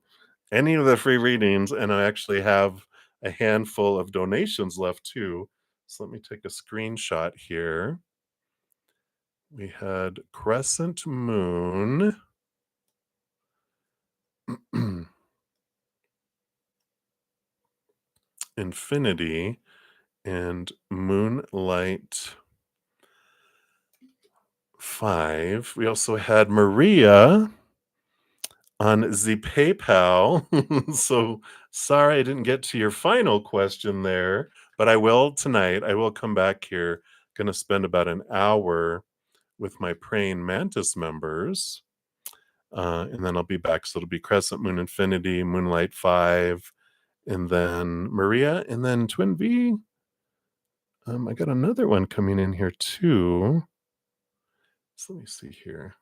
S1: any of the free readings, and I actually have a handful of donations left too. So let me take a screenshot here. We had Crescent Moon, Infinity, and Moonlight 5. We also had Maria on the PayPal. So sorry I didn't get to your final question there, but I will tonight. I will come back here. Going to spend about an hour with my praying mantis members. And then I'll be back. So it'll be Crescent Moon Infinity, Moonlight 5, and then Maria, and then Twin V. I got another one coming in here too. So let me see here.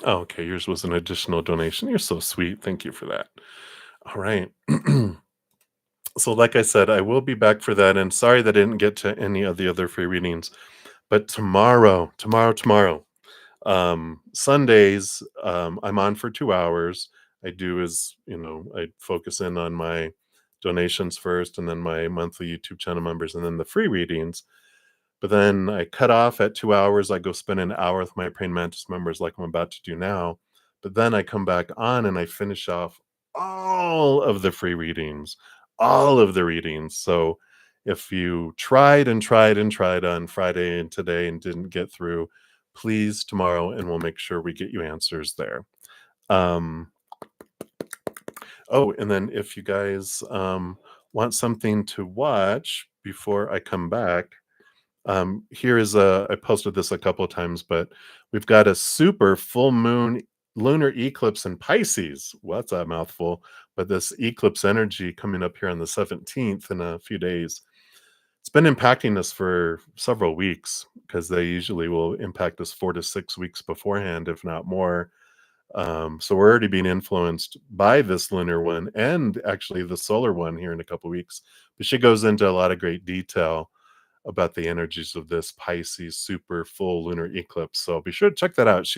S1: Oh, okay. Yours was an additional donation. You're so sweet. Thank you for that. All right. So, like I said, I will be back for that. And sorry that I didn't get to any of the other free readings. But tomorrow, Sundays, I'm on for 2 hours. I do is, I focus in on my donations first and then my monthly YouTube channel members and then the free readings. But then I cut off at 2 hours. I go spend an hour with my praying mantis members like I'm about to do now. But then I come back on and I finish off all of the free readings, all of the readings. So if you tried and tried and tried on Friday and today and didn't get through, please tomorrow and we'll make sure we get you answers there. Um, oh, and then if you guys want something to watch before I come back, here is I posted this a couple of times, but we've got a super full moon lunar eclipse in Pisces. Well, that's a mouthful, but this eclipse energy coming up here on the 17th in a few days. It's been impacting us for several weeks because they usually will impact us 4 to 6 weeks beforehand, if not more. So we're already being influenced by this lunar one and actually the solar one here in a couple of weeks. But she goes into a lot of great detail about the energies of this Pisces super full lunar eclipse. So be sure to check that out.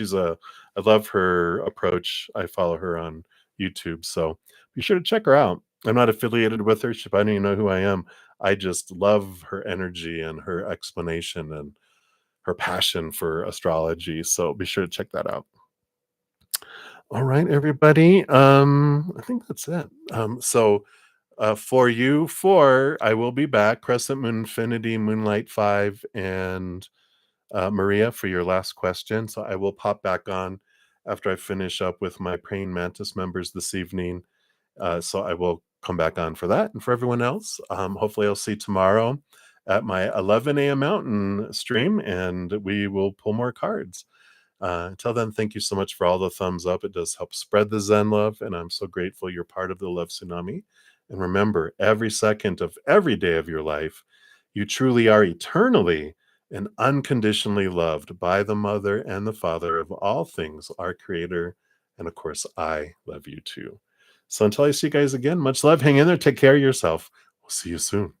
S1: I love her approach. I follow her on YouTube. So be sure to check her out. I'm not affiliated with her. She probably don't even know who I am. I just love her energy and her explanation and her passion for astrology. So be sure to check that out. All right, everybody. I think that's it. For you four, I will be back. Crescent Moon Infinity, Moonlight 5, and Maria for your last question. So I will pop back on after I finish up with my praying mantis members this evening. So I will come back on for that. And for everyone else, hopefully I'll see you tomorrow at my 11 a.m. Mountain stream, and we will pull more cards. Until then, thank you so much for all the thumbs up. It does help spread the Zen love, and I'm so grateful you're part of the love tsunami. And remember, every second of every day of your life, you truly are eternally and unconditionally loved by the Mother and the Father of all things, our Creator. And of course, I love you too. So until I see you guys again, much love. Hang in there. Take care of yourself. We'll see you soon.